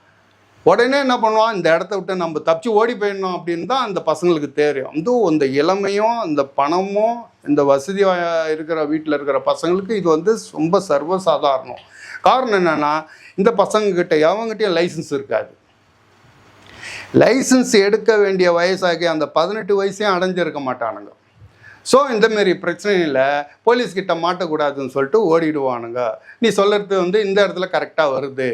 உடனே என்ன பண்ணுவான், இந்த இடத்த விட்டு நம்ம தப்பிச்சு ஓடி போயிடணும் அப்படின்னு தான் அந்த பசங்களுக்கு தெரியும். இந்த இளமையும் இந்த பணமும் இந்த வசதியாக இருக்கிற வீட்டில் இருக்கிற பசங்களுக்கு இது வந்து ரொம்ப சர்வசாதாரணம். காரணம் என்னென்னா, இந்த பசங்கக்கிட்ட எவங்ககிட்டயும் லைசன்ஸ் இருக்காது. லைசன்ஸ் எடுக்க வேண்டிய வயசாகி அந்த 18 வயசையும் அடைஞ்சிருக்க மாட்டானுங்க. ஸோ இந்தமாரி பிரச்சனையில் போலீஸ்கிட்ட மாட்டக்கூடாதுன்னு சொல்லிட்டு ஓடிடுவானுங்க. நீ சொல்கிறது வந்து இந்த இடத்துல கரெக்டாக வருது.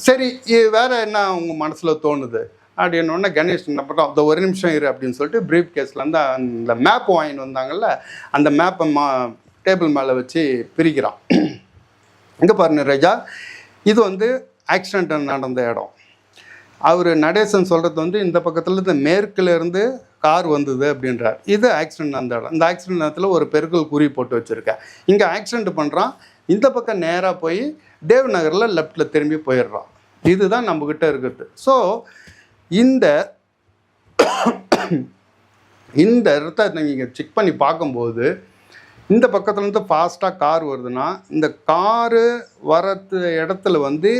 சரி, வேறு என்ன உங்கள் மனசில் தோணுது அப்படின்னோடனே கணேஷ் என்ன பண்ணுறோம், அந்த ஒரு நிமிஷம் இரு அப்படின்னு சொல்லிட்டு ப்ரீஃப் கேஸ்லேருந்து அந்த மேப் வாங்கின்னு வந்தாங்கல்ல, அந்த மேப்பை டேபிள் மேலே வச்சு பிரிக்கிறான். இங்கே பாருங்க ராஜா, இது வந்து ஆக்சிடெண்ட் நடந்த இடம். அவர் நடேசன் சொல்கிறது வந்து இந்த பக்கத்தில் இந்த மேற்குலேருந்து கார் வந்தது அப்படின்றார். இது ஆக்சிடெண்ட் அந்த இடம். இந்த ஆக்சிடெண்ட் நேரத்தில் ஒரு பெருக்கல் குறி போட்டு வச்சுருக்கேன். இங்கே ஆக்சிடெண்ட் பண்ணுறான், இந்த பக்கம் நேராக போய் தேவ் நகரில் லெஃப்டில் திரும்பி போயிடுறான். இதுதான் நம்மக்கிட்ட இருக்குது. ஸோ இந்த இடத்த நீங்கள் செக் பண்ணி பார்க்கும்போது, இந்த பக்கத்துலேருந்து ஃபாஸ்ட்டாக கார் வருதுன்னா, இந்த காரு வரது இடத்துல வந்து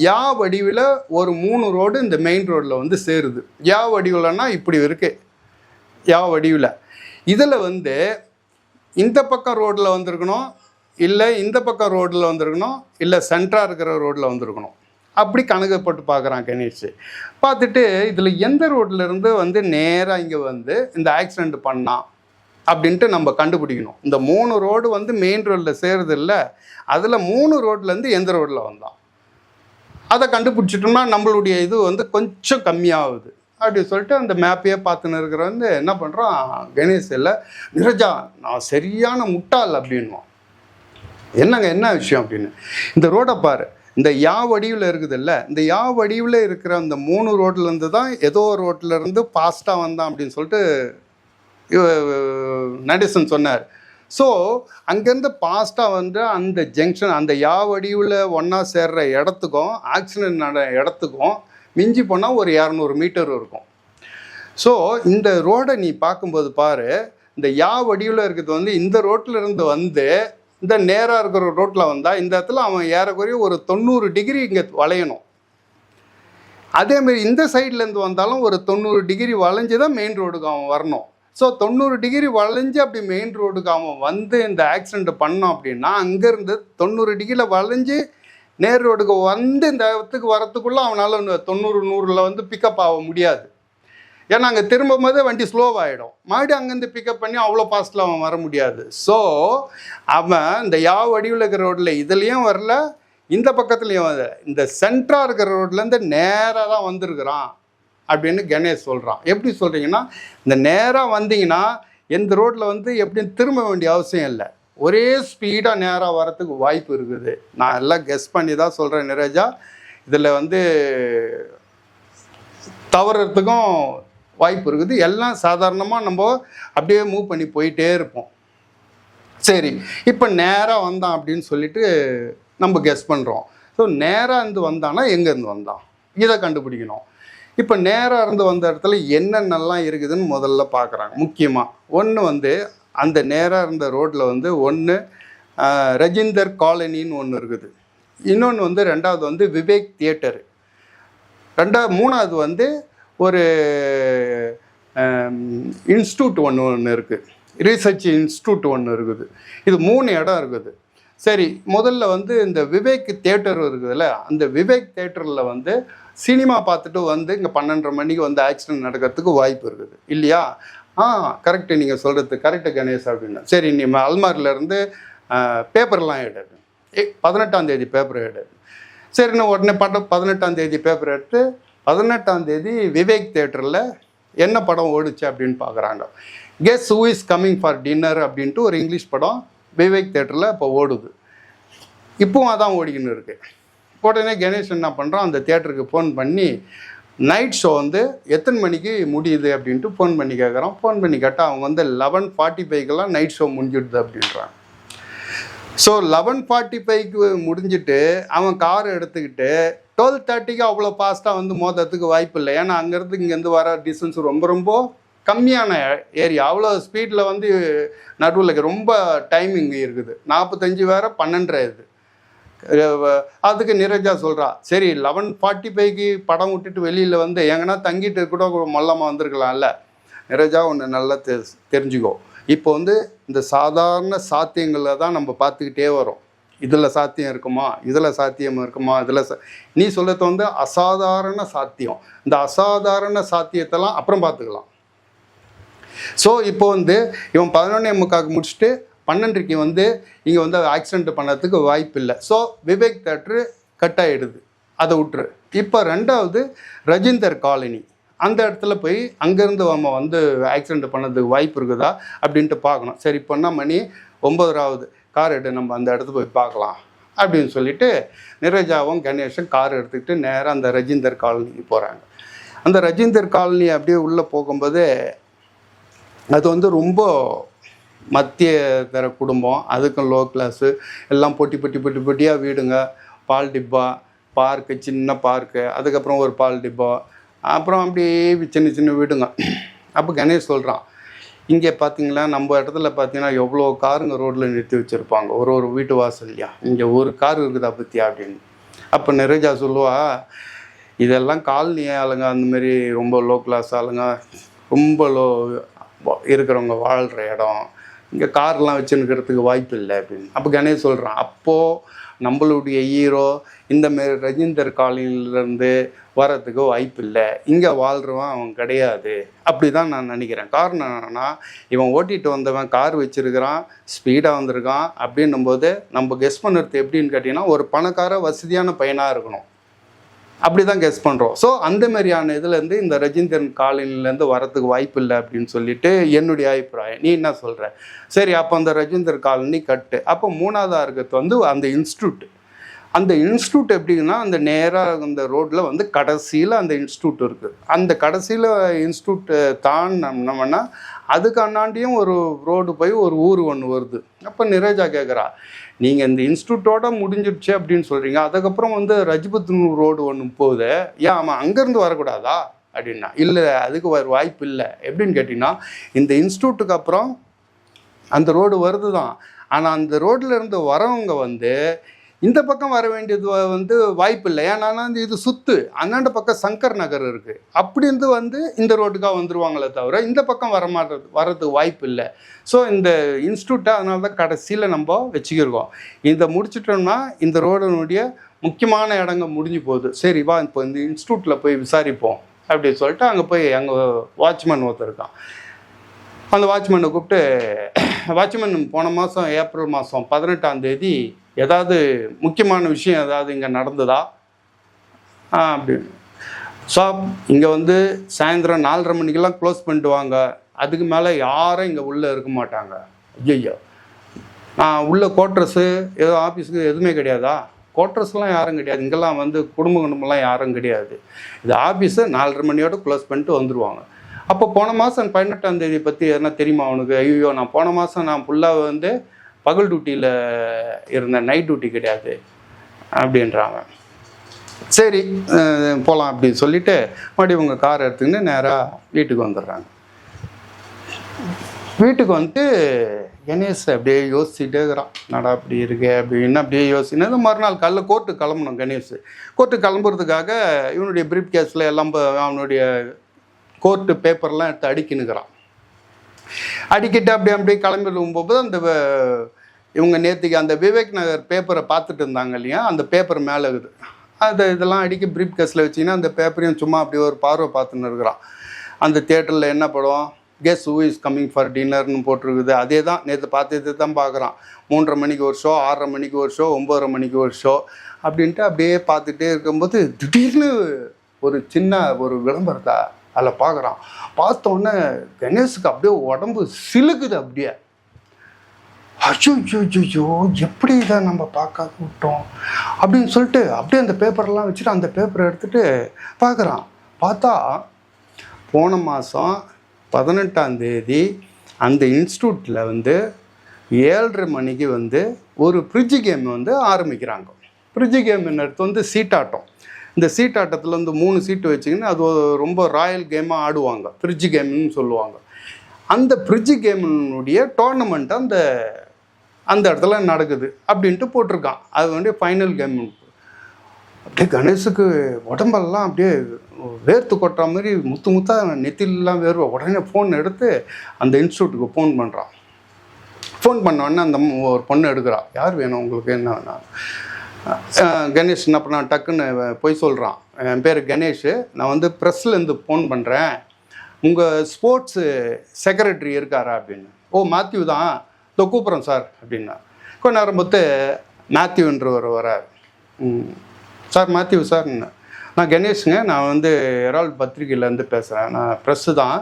யா வடிவில் ஒரு 3 ரோடு இந்த மெயின் ரோடில் வந்து சேருது. யா வடிவில்னா இப்படி இருக்குது, யா வடிவில். இதில் வந்து இந்த பக்கம் ரோட்டில் வந்திருக்கணும், இல்லை இந்த பக்கம் ரோட்டில் வந்திருக்கணும், இல்லை சென்டராக இருக்கிற ரோட்டில் வந்திருக்கணும். அப்படி கணக்கு போட்டு பார்க்குறான் கணேஷ். பார்த்துட்டு இதில் எந்த ரோட்லேருந்து வந்து நேராக இங்கே வந்து இந்த ஆக்சிடெண்ட் பண்ணான் அப்படின்ட்டு நம்ம கண்டுபிடிக்கணும். இந்த 3 ரோடு வந்து மெயின் ரோட்டில் சேருது இல்லை, அதில் 3 ரோட்லேருந்து எந்த ரோட்டில் வந்தான் அதை கண்டுபிடிச்சிட்டோம்னா நம்மளுடைய இது வந்து கொஞ்சம் கம்மியாகுது அப்படின்னு சொல்லிட்டு அந்த மேப்பையே பார்த்துன்னு இருக்கிற வந்து என்ன பண்ணுறான் கணேஷ், இல்லை நிரஜா நான் சரியான முட்டாள் அப்படின்வான். என்னங்க என்ன விஷயம் அப்படின்னு, இந்த ரோடை பாரு, இந்த யா வடிவில் இருக்குது இல்லை, இந்த யா வடிவில் இருக்கிற அந்த 3 ரோட்லேருந்து தான் ஏதோ ரோட்லேருந்து ஃபாஸ்ட்டாக வந்தான் அப்படின்னு சொல்லிட்டு நடேசன் சொன்னார். ஸோ அங்கேருந்து ஃபாஸ்ட்டாக வந்து அந்த ஜங்ஷன் அந்த யா வடிவில் ஒன்றா சேர்ற இடத்துக்கும் ஆக்சிடெண்ட் இடத்துக்கும் மிஞ்சி போனால் ஒரு 200 மீட்டர் இருக்கும். ஸோ இந்த ரோடை நீ பார்க்கும்போது பாரு, இந்த யா வடிவில் இருக்கிறது வந்து இந்த ரோட்டில் இருந்து வந்து இந்த நேராக இருக்கிற ரோட்டில் வந்தால் இந்த இடத்துல அவன் ஏறக்குறைய ஒரு 90 டிகிரி இங்கே வளையணும். அதேமாரி இந்த சைட்லேருந்து வந்தாலும் ஒரு 90 டிகிரி வளைஞ்சு தான் மெயின் ரோடுக்கு அவன் வரணும். ஸோ 90 டிகிரி வளைஞ்சு அப்படி மெயின் ரோடுக்கு அவன் வந்து இந்த ஆக்சிடெண்ட் பண்ணோம் அப்படின்னா, அங்கேருந்து 90 டிகிரியில் வளைஞ்சு நேர் ரோடுக்கு வந்து இந்த இடத்துக்கு வரத்துக்குள்ளே அவனால் 90 100ல் வந்து பிக்கப் ஆக முடியாது. ஏன்னா அங்கே திரும்பும் போதே வண்டி ஸ்லோவாகிடும். மறுபடியும் அங்கேருந்து பிக்கப் பண்ணி அவ்வளோ ஃபாஸ்ட்டில் அவன் வர முடியாது. ஸோ அவன் இந்த யா வடிவில் இருக்கிற ரோட்டில் இதுலேயும் வரல, இந்த பக்கத்துலேயும் வரல, இந்த சென்டராக இருக்கிற ரோட்லேருந்து நேராக தான் வந்திருக்கிறான் அப்படின்னு கணேஷ் சொல்கிறான். எப்படி சொல்கிறீங்கன்னா, இந்த நேராக வந்தீங்கன்னா எந்த ரோட்டில் வந்து எப்படியும் திரும்ப வேண்டிய அவசியம் இல்லை, ஒரே ஸ்பீடாக நேராக வரத்துக்கு வாய்ப்பு இருக்குது. நான் எல்லாம் கெஸ் பண்ணி தான் சொல்கிறேன் நிரஜா. இதில் வந்து தவறுறதுக்கும் வாய்ப்பு இருக்குது. எல்லாம் சாதாரணமாக நம்ம அப்படியே மூவ் பண்ணி போயிட்டே இருப்போம். சரி, இப்போ நேராக வந்தான் அப்படின்னு சொல்லிட்டு நம்ம கெஸ் பண்ணுறோம். ஸோ நேராக இருந்து வந்தான்னா எங்கேருந்து வந்தான் இதை கண்டுபிடிக்கணும். இப்போ நேராக இருந்து வந்த இடத்துல என்னென்னலாம் இருக்குதுன்னு முதல்ல பார்க்குறாங்க. முக்கியமாக ஒன்று வந்து அந்த நேராக இருந்த ரோட்டில் வந்து ஒன்று ரஜிந்தர் காலனின்னு ஒன்று இருக்குது. இன்னொன்று வந்து ரெண்டாவது வந்து விவேக் தியேட்டரு. மூணாவது வந்து ஒரு இன்ஸ்டியூட் ஒன்று இருக்குது, ரீசர்ச் இன்ஸ்டியூட் ஒன்று இருக்குது. இது 3 இடம் இருக்குது. சரி, முதல்ல வந்து இந்த விவேக் தியேட்டர் இருக்குதுல்ல, அந்த விவேக் தியேட்டரில் வந்து சினிமா பார்த்துட்டு வந்து இங்கே 12:30 மணிக்கு வந்து ஆக்சிடென்ட் நடக்கிறதுக்கு வாய்ப்பு இருக்குது இல்லையா? கரெக்டு, நீங்கள் சொல்கிறது கரெக்டு கணேஷ் அப்படின்னா. சரி, நீ அல்மாரிலேருந்து பேப்பர்லாம் எடுது, 18ஆம் தேதி பேப்பர் எடுது. சரி, நான் உடனே 18ஆம் தேதி பேப்பர் எடுத்து 18ஆம் தேதி விவேக் தியேட்டரில் என்ன படம் ஓடிச்சு அப்படின்னு பார்க்குறாங்க. Guess who is coming for dinner அப்படின்ட்டு ஒரு இங்கிலீஷ் படம் விவேக் தியேட்டரில் இப்போ ஓடுது. இப்போவும் அதான் ஓடிக்கின்னு இருக்குது. உடனே கணேஷ் என்ன பண்ணுறான், அந்த தியேட்டருக்கு ஃபோன் பண்ணி நைட் ஷோ வந்து எத்தனை மணிக்கு முடியுது அப்படின்ட்டு ஃபோன் பண்ணி கேட்குறான். ஃபோன் பண்ணி கேட்டால் அவங்க வந்து 11:45 நைட் ஷோ முடிஞ்சிடுது அப்படின்றான். ஸோ 11:45 முடிஞ்சிட்டு அவன் கார் எடுத்துக்கிட்டு 12:30 அவ்வளோ ஃபாஸ்ட்டாக வந்து மோதத்துக்கு வாய்ப்பு இல்லை. ஏன்னா அங்கேருந்து இங்கேருந்து வர டிஸ்டன்ஸ் ரொம்ப ரொம்ப கம்மியான ஏரியா. அவ்வளோ ஸ்பீடில் வந்து நடுவில் ரொம்ப டைமிங் இருக்குது. 45 வேறு 12 அதுக்கு நிரஜா சொல்கிறா, சரி 11:45 படம் விட்டுட்டு வெளியில் வந்து எங்கன்னா தங்கிட்டு கூட மொல்லமாக வந்திருக்கலாம்ல. நிரஜா ஒன்று நல்லா தெரிஞ்சுக்கோ, இப்போ வந்து இந்த சாதாரண சாத்தியங்களில் தான் நம்ம பார்த்துக்கிட்டே வரோம். இதில் சாத்தியம் இருக்குமா, இதில் சாத்தியம் இருக்குமா, இதில் நீ சொல்லத்தை வந்து அசாதாரண சாத்தியம். இந்த அசாதாரண சாத்தியத்தெல்லாம் அப்புறம் பார்த்துக்கலாம். ஸோ இப்போ வந்து இவன் 11:45 முடிச்சுட்டு 12:00 வந்து இங்கே வந்து ஆக்சிடெண்ட் பண்ணதுக்கு வாய்ப்பு இல்லை. ஸோ விவேக் தியேட்ரு கட் ஆகிடுது, அதை விட்டுரு. இப்போ ரெண்டாவது ரஜிந்தர் காலனி, அந்த இடத்துல போய் அங்கேருந்து நம்ம வந்து ஆக்சிடெண்ட் பண்ணதுக்கு வாய்ப்பு இருக்குதா அப்படின்ட்டு பார்க்கணும். சரி, இப்போ என்ன மணி 9 கார் எடு, நம்ம அந்த இடத்துக்கு போய் பார்க்கலாம் அப்படின்னு சொல்லிட்டு நிரஜாவும் கணேஷும் கார் எடுத்துக்கிட்டு நேராக அந்த ரஜிந்தர் காலனிக்கு போகிறாங்க. அந்த ரஜிந்தர் காலனி அப்படியே உள்ளே போகும்போது அது வந்து ரொம்ப மத்திய தர குடும்பம், அதுக்கும் லோ கிளாஸு எல்லாம் பொட்டியாக வீடுங்க, பால் டிப்பா, பார்க்கு, சின்ன பார்க்கு, அதுக்கப்புறம் ஒரு பால் டிப்பா, அப்புறம் அப்படியே சின்ன வீடுங்க. அப்போ கணேஷ் சொல்கிறான், இங்கே பார்த்தீங்களா நம்ம இடத்துல பார்த்தீங்கன்னா எவ்வளோ காருங்க ரோட்டில் நிறுத்தி வச்சுருப்பாங்க, ஒரு வீட்டு வாசல்லையா, இங்கே ஒரு கார் இருக்குதா பற்றியா அப்படின்னு. அப்போ நிரஜா சொல்லுவா, இதெல்லாம் காலனி ஆளுங்க, அந்தமாரி ரொம்ப லோ கிளாஸ் ஆளுங்க, ரொம்ப லோ இருக்கிறவங்க வாழ்கிற இடம், இங்கே கார்லாம் வச்சுருக்கிறதுக்கு வாய்ப்பு இல்லை அப்படின்னு. அப்போ கணேஷ் சொல்கிறான், அப்போது நம்மளுடைய ஹீரோ இந்தமாரி ரஜிந்தர் காலனிலேருந்து வரத்துக்கு வாய்ப்பு இல்லை, இங்கே வாழ்கிறவன் அவன் கிடையாது அப்படி தான் நான் நினைக்கிறேன். காரணம் என்னன்னா, இவன் ஓட்டிகிட்டு வந்தவன் கார் வச்சுருக்கிறான், ஸ்பீடாக வந்திருக்கான் அப்படின்னும்போது நம்ம கெஸ் பண்ணுறது எப்படின்னு கேட்டிங்கன்னா, ஒரு பணக்கார வசதியான பையனாக இருக்கணும், அப்படி தான் கெஸ் பண்ணுறோம். ஸோ அந்த மாதிரியான இதுலேருந்து இந்த ரஜிந்தர் காலனிலேருந்து வரத்துக்கு வாய்ப்பு இல்லை அப்படின்னு சொல்லிட்டு என்னுடைய அபிப்பிராயம். நீ என்ன சொல்கிற? சரி, அப்போ அந்த ரஜிந்தர் காலனி கட்டு. அப்போ 3ஆவதாக இருக்கிறது வந்து அந்த இன்ஸ்டியூட். அந்த இன்ஸ்டியூட் எப்படின்னா அந்த நேராக அந்த ரோட்டில் வந்து கடைசியில் அந்த இன்ஸ்டியூட் இருக்குது. அந்த கடைசியில் இன்ஸ்டியூட் தாண்டினோம்னா அதுக்கு அண்ணாண்டியும் ஒரு ரோடு போய் ஒரு ஊர் ஒன்று வருது. அப்போ நிரஜா கேட்குறா, நீங்கள் இந்த இன்ஸ்டியூட்டோட முடிஞ்சிடுச்சு அப்படின்னு சொல்கிறீங்க, அதுக்கப்புறம் வந்து ரஜபுத்னூர் ரோடு ஒன்று போகுது, ஏன் ஆமாம் அங்கேருந்து வரக்கூடாதா அப்படின்னா. இல்லை, அதுக்கு வாய்ப்பு இல்லை. எப்படின்னு கேட்டிங்கன்னா, இந்த இன்ஸ்டியூட்டுக்கு அப்புறம் அந்த ரோடு வருது தான், ஆனால் அந்த ரோட்டில் இருந்து வரவங்க வந்து இந்த பக்கம் வர வேண்டியது வந்து வாய்ப்பு இல்லை. ஏன்னா இது சுத்து அந்தாண்ட பக்கம் சங்கர் நகர் இருக்குது, அப்படி இருந்து வந்து இந்த ரோட்டுக்காக வந்துடுவாங்களே தவிர இந்த பக்கம் வர்றதுக்கு வாய்ப்பு இல்லை. ஸோ இந்த இன்ஸ்டியூட்டை அதனால தான் கடைசியில் நம்ம வச்சுக்கிருக்கோம். இதை முடிச்சிட்டோம்னா இந்த ரோடனுடைய முக்கியமான இடங்க முடிஞ்சு போகுது. சரி வா இப்போ இந்த இன்ஸ்டியூட்டில் போய் விசாரிப்போம் அப்படின்னு சொல்லிட்டு அங்கே போய் அங்கே வாட்ச்மேன் ஒருத்தர் இருக்கான். அந்த வாட்ச்மேனை கூப்பிட்டு, வாட்ச்மேன் போன மாதம் ஏப்ரல் மாதம் 18ஆம் தேதி ஏதாவது முக்கியமான விஷயம் ஏதாவது இங்கே நடந்ததா அப்படின்னு. ஷாப் இங்கே வந்து சாயந்தரம் 4:30 மணிக்கெல்லாம் க்ளோஸ் பண்ணிட்டு வாங்க, அதுக்கு மேலே யாரும் இங்கே உள்ளே இருக்க மாட்டாங்க. ஐயோ, நான் உள்ள கோட்ரஸு ஏதோ ஆஃபீஸுக்கு எதுவுமே கிடையாதா? கோட்ரஸ்லாம் யாரும் கிடையாது, இங்கெல்லாம் வந்து குடும்பம்லாம் யாரும் கிடையாது. இது ஆஃபீஸு 4:30 மணியோடு க்ளோஸ் பண்ணிட்டு வந்துடுவாங்க. அப்போ போன மாதம் 18ஆம் தேதி பற்றி எதனா தெரியுமா அவனுக்கு? ஐயோ, நான் போன மாதம் நான் ஃபுல்லாக வந்து பகல் டியூட்டியில் இருந்தேன், நைட் டியூட்டி கிடையாது அப்படின்றாங்க. சரி போகலாம் அப்படின்னு சொல்லிவிட்டு மறுபடியும் உங்கள் காரை எடுத்துக்கின்னு நேராக வீட்டுக்கு வந்துடுறாங்க. வீட்டுக்கு வந்துட்டு கணேஷ் அப்படியே யோசிச்சுட்டே இருக்கிறான், நடா அப்படி இருக்கே அப்படின்னு அப்படியே யோசிச்சுன்னா மறுநாள் காலைல கோர்ட்டுக்கு கிளம்பணும். கணேஷ் கோர்ட்டுக்கு கிளம்புறதுக்காக இவனுடைய பிரீஃப் கேஸில் எல்லாம் அவனுடைய கோர்ட்டு பேப்பர்லாம் எடுத்து அடிக்கினுக்கிறான். அடிக்கிட்டு அப்படியே கிளம்பிடும் போது அந்த இவங்க நேற்றுக்கு அந்த விவேக் நகர் பேப்பரை பார்த்துட்டு இருந்தாங்க இல்லையா, அந்த பேப்பர் மேலே இருக்குது. இதெல்லாம் அடிக்க பிரீஃப் கேஸில் வச்சிங்கன்னா அந்த பேப்பரையும் சும்மா அப்படி ஒரு பார்வை பார்த்துன்னு இருக்கிறான். அந்த தியேட்டரில் என்ன படம், guess who is coming for டின்னர்னு போட்டிருக்குது. அதே தான் நேற்று பார்த்தது தான் பார்க்குறான். 3:30 மணிக்கு ஒரு ஷோ, 6:30 மணிக்கு ஒரு ஷோ, 9:30 மணிக்கு ஒரு ஷோ அப்படின்ட்டு அப்படியே பார்த்துட்டே இருக்கும்போது திடீர்னு ஒரு சின்ன ஒரு விளம்பரத்தை அதில் பார்க்குறான். பார்த்தோன்னே கணேஷுக்கு அப்படியே உடம்பு சிலுக்குது. அப்படியே அச்சோ எப்படி இதை நம்ம பார்க்காத விட்டோம் அப்படின்னு சொல்லிட்டு அப்படியே அந்த பேப்பரெல்லாம் வச்சுட்டு அந்த பேப்பரை எடுத்துகிட்டு பார்க்குறான். பார்த்தா போன மாதம் 18ஆம் தேதி அந்த இன்ஸ்டியூட்டில் வந்து 7:30 மணிக்கு வந்து ஒரு ஃப்ரிட்ஜு கேம் வந்து ஆரம்பிக்கிறாங்க. ஃப்ரிட்ஜு கேம் எடுத்து வந்து சீட்டாட்டம். இந்த சீட்டாட்டத்தில் வந்து 3 சீட்டு வச்சிங்கன்னா அது ரொம்ப ராயல் கேமாக ஆடுவாங்க, ஃப்ரிட்ஜு கேம்னு சொல்லுவாங்க. அந்த ஃப்ரிட்ஜு கேமினுடைய டோர்னமெண்ட் அந்த இடத்துல நடக்குது அப்படின்ட்டு போட்டிருக்கான். அது வந்து ஃபைனல் கேம். அப்படியே கணேஷுக்கு உடம்பெல்லாம் அப்படியே வேர்த்து கொட்டுற மாதிரி முத்தா நெத்திலாம் வேர்வை. உடனே ஃபோன் எடுத்து அந்த இன்ஸ்டியூட்டுக்கு ஃபோன் பண்ணுறான். ஃபோன் பண்ணோடனே அந்த ஒரு பொண்ணு எடுக்கிறா. யார் வேணும் உங்களுக்கு, என்ன வேணும்? கணேஷ் என்ன பண்ணான், டக்குன்னு போய் சொல்கிறான், என் பேர் கணேஷ், நான் வந்து ப்ரெஸ்லேருந்து ஃபோன் பண்ணுறேன், உங்கள் ஸ்போர்ட்ஸு செக்ரட்டரி இருக்காரா அப்படின்னு. ஓ மேத்யூ தான், கூப்பிட்றேன் சார் அப்படின்னா. கொஞ்ச நேரம் பார்த்து மேத்யூன்றவர் வரார். சார் மேத்யூ சார், நான் கணேஷுங்க, நான் வந்து ஹெரால்ட் பத்திரிகையிலேருந்து பேசுகிறேன், நான் ப்ரெஸ்ஸு தான்.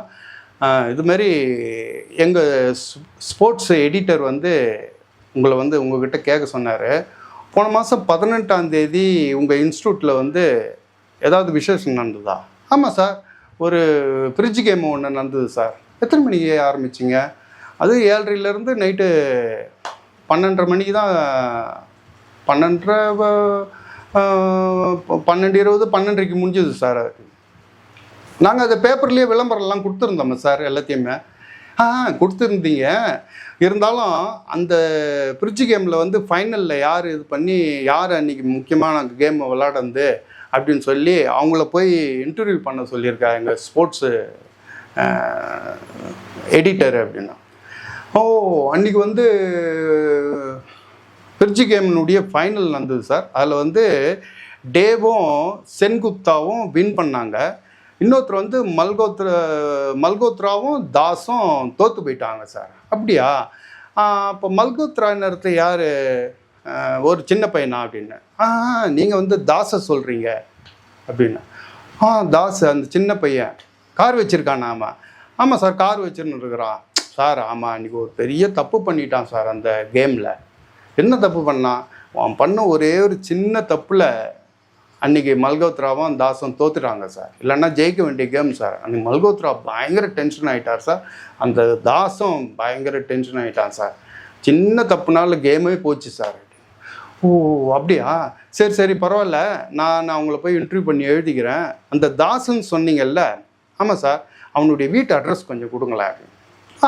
இதுமாரி எங்கள் ஸ்போர்ட்ஸ் எடிட்டர் வந்து உங்களை வந்து உங்கள்கிட்ட கேட்க சொன்னார். போன மாதம் 18ஆம் தேதி உங்கள் இன்ஸ்டியூட்டில் வந்து ஏதாவது விசேஷம் நடந்ததா? ஆமாம் சார், ஒரு ஃப்ரிட்ஜ் கேம் ஒன்று நடந்தது சார். எத்தனை மணிக்கு ஆரம்பிச்சிங்க? அது 7:30லேருந்து நைட்டு 12:30 மணிக்கு தான். 12:20 12:30க்கு முடிஞ்சது சார். நாங்கள் அந்த பேப்பர்லேயே விளம்பரம்லாம் கொடுத்துருந்தோம் சார், எல்லாத்தையுமே. கொடுத்துருந்தீங்க. இருந்தாலும் அந்த ஃப்ரிட்ஜ் கேமில் வந்து ஃபைனலில் யார் இது பண்ணி யார் அன்றைக்கி முக்கியமான கேமை விளாடுந்து அப்படின்னு சொல்லி அவங்கள போய் இன்டர்வியூ பண்ண சொல்லியிருக்கா எங்கள் ஸ்போர்ட்ஸு எடிட்டர் அப்படின்னா. ஓ அன்றைக்கி வந்து ஃப்ரிட்ஜ் கேமினுடைய ஃபைனல் நடந்தது சார். அதில் வந்து டேவும் சென்குப்தாவும் வின் பண்ணாங்க. இன்னொருத்தர் வந்து மல்கோத்ராவும் தாஸும் தோற்று போயிட்டாங்க சார். அப்படியா? அப்போ மல்கோத்ரா நேரத்தை யார், ஒரு சின்ன பையனா அப்படின்னு. நீங்கள் வந்து தாஸை சொல்கிறீங்க அப்படின்னு. தாஸ் அந்த சின்ன பையன் கார் வச்சுருக்கான். ஆமாம் சார், கார் வச்சுன்னு இருக்கிறான் சார். ஆமாம், அன்றைக்கி ஒரு பெரிய தப்பு பண்ணிட்டான் சார் அந்த கேமில். என்ன தப்பு பண்ணான்? அவன் பண்ண ஒரே ஒரு சின்ன தப்பில் அன்றைக்கி மல்கோத்ராவும் தாஸும் தோத்துட்டாங்க சார். இல்லைன்னா ஜெயிக்க வேண்டிய கேம் சார். அன்றைக்கி மல்கோத்ரா பயங்கர டென்ஷன் ஆகிட்டார் சார். அந்த தாஸும் பயங்கர டென்ஷன் ஆகிட்டான் சார். சின்ன தப்புனால கேமே போச்சு சார். ஓ அப்படியா, சரி சரி பரவாயில்ல, நான் அவங்கள போய் இன்டர்வியூ பண்ணி எழுதிக்கிறேன். அந்த தாஸுன்னு சொன்னீங்கல்ல, ஆமாம் சார், அவனுடைய வீட்டு அட்ரஸ் கொஞ்சம் கொடுங்களேன்.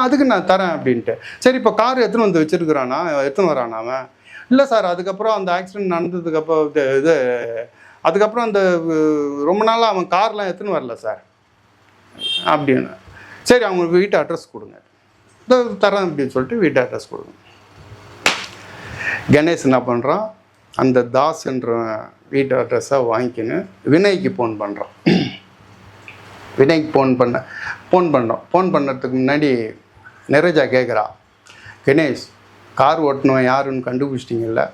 அதுக்கு நான் தரேன் அப்படின்ட்டு. சரி இப்போ கார் எத்தனை வந்து வச்சுருக்குறானா, எத்தனை வரானா அவன்? இல்லை சார், அதுக்கப்புறம் அந்த ஆக்சிடென்ட் நடந்ததுக்கப்புறம் அதுக்கப்புறம் அந்த ரொம்ப நாளாக அவன் கார்லாம் எத்தனை வரல சார் அப்படின்னு. சரி அவங்க வீட்டு அட்ரஸ் கொடுங்க, தரேன் அப்படின்னு சொல்லிட்டு வீட்டு அட்ரஸ் கொடுங்க. கணேஷ் என்ன பண்ணுறான், அந்த தாஸ் என்ற வீட்டு அட்ரஸை வாங்கிக்கின்னு வினய்க்கு ஃபோன் பண்ணுறான். வினய்க்கு ஃபோன் பண்ணுறதுக்கு முன்னாடி நிறைஜா கேட்குறா, கணேஷ் கார் ஓட்டணும் யாருன்னு கண்டுபிடிச்சிட்டிங்கல்ல?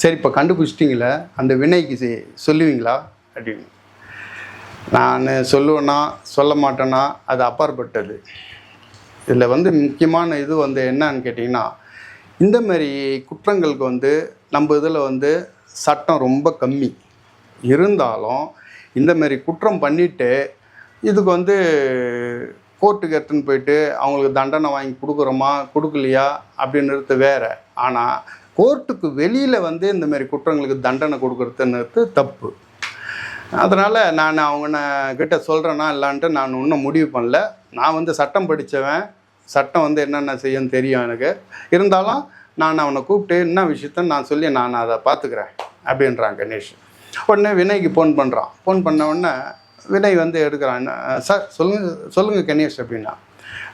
சரி இப்போ கண்டுபிடிச்சிட்டிங்கள, அந்த வினய்க்கு சொல்லுவீங்களா அப்படின்னு. நான் சொல்லுவேன்னா சொல்ல மாட்டேன்னா அது அப்பாற்பட்டது. இதில் முக்கியமான இது என்னன்னு கேட்டிங்கன்னா, இந்த மாதிரி குற்றங்களுக்கு நம்ம இதில் சட்டம் ரொம்ப கம்மி இருந்தாலும் இந்த மாதிரி குற்றம் பண்ணிவிட்டு இதுக்கு கோர்ட்டுக்கு எடுத்துன்னு போயிட்டு அவங்களுக்கு தண்டனை வாங்கி கொடுக்குறோமா கொடுக்கலையா அப்படின்றது வேறு. ஆனால் கோர்ட்டுக்கு வெளியில் இந்த மாதிரி குற்றங்களுக்கு தண்டனை கொடுக்குறதுன்றது தப்பு. அதனால் நான் அவங்க கிட்ட சொல்கிறேன்னா இல்லான்ட்டு நான் இன்னும் முடிவு பண்ணல. நான் சட்டம் படித்தவன், சட்டம் என்னென்ன செய்யன்னு தெரியும் எனக்கு. இருந்தாலும் நான் அவனை கூப்பிட்டு என்ன விஷயத்த நான் சொல்லி நான் அதை பார்த்துக்கிறேன் அப்படின்றான் கணேஷ். உடனே வினய்க்கு ஃபோன் பண்ணுறான். ஃபோன் பண்ண உடனே வினய் எடுக்கிறான். சார் சொல்லுங்கள் கணேஷ் அப்படின்னா.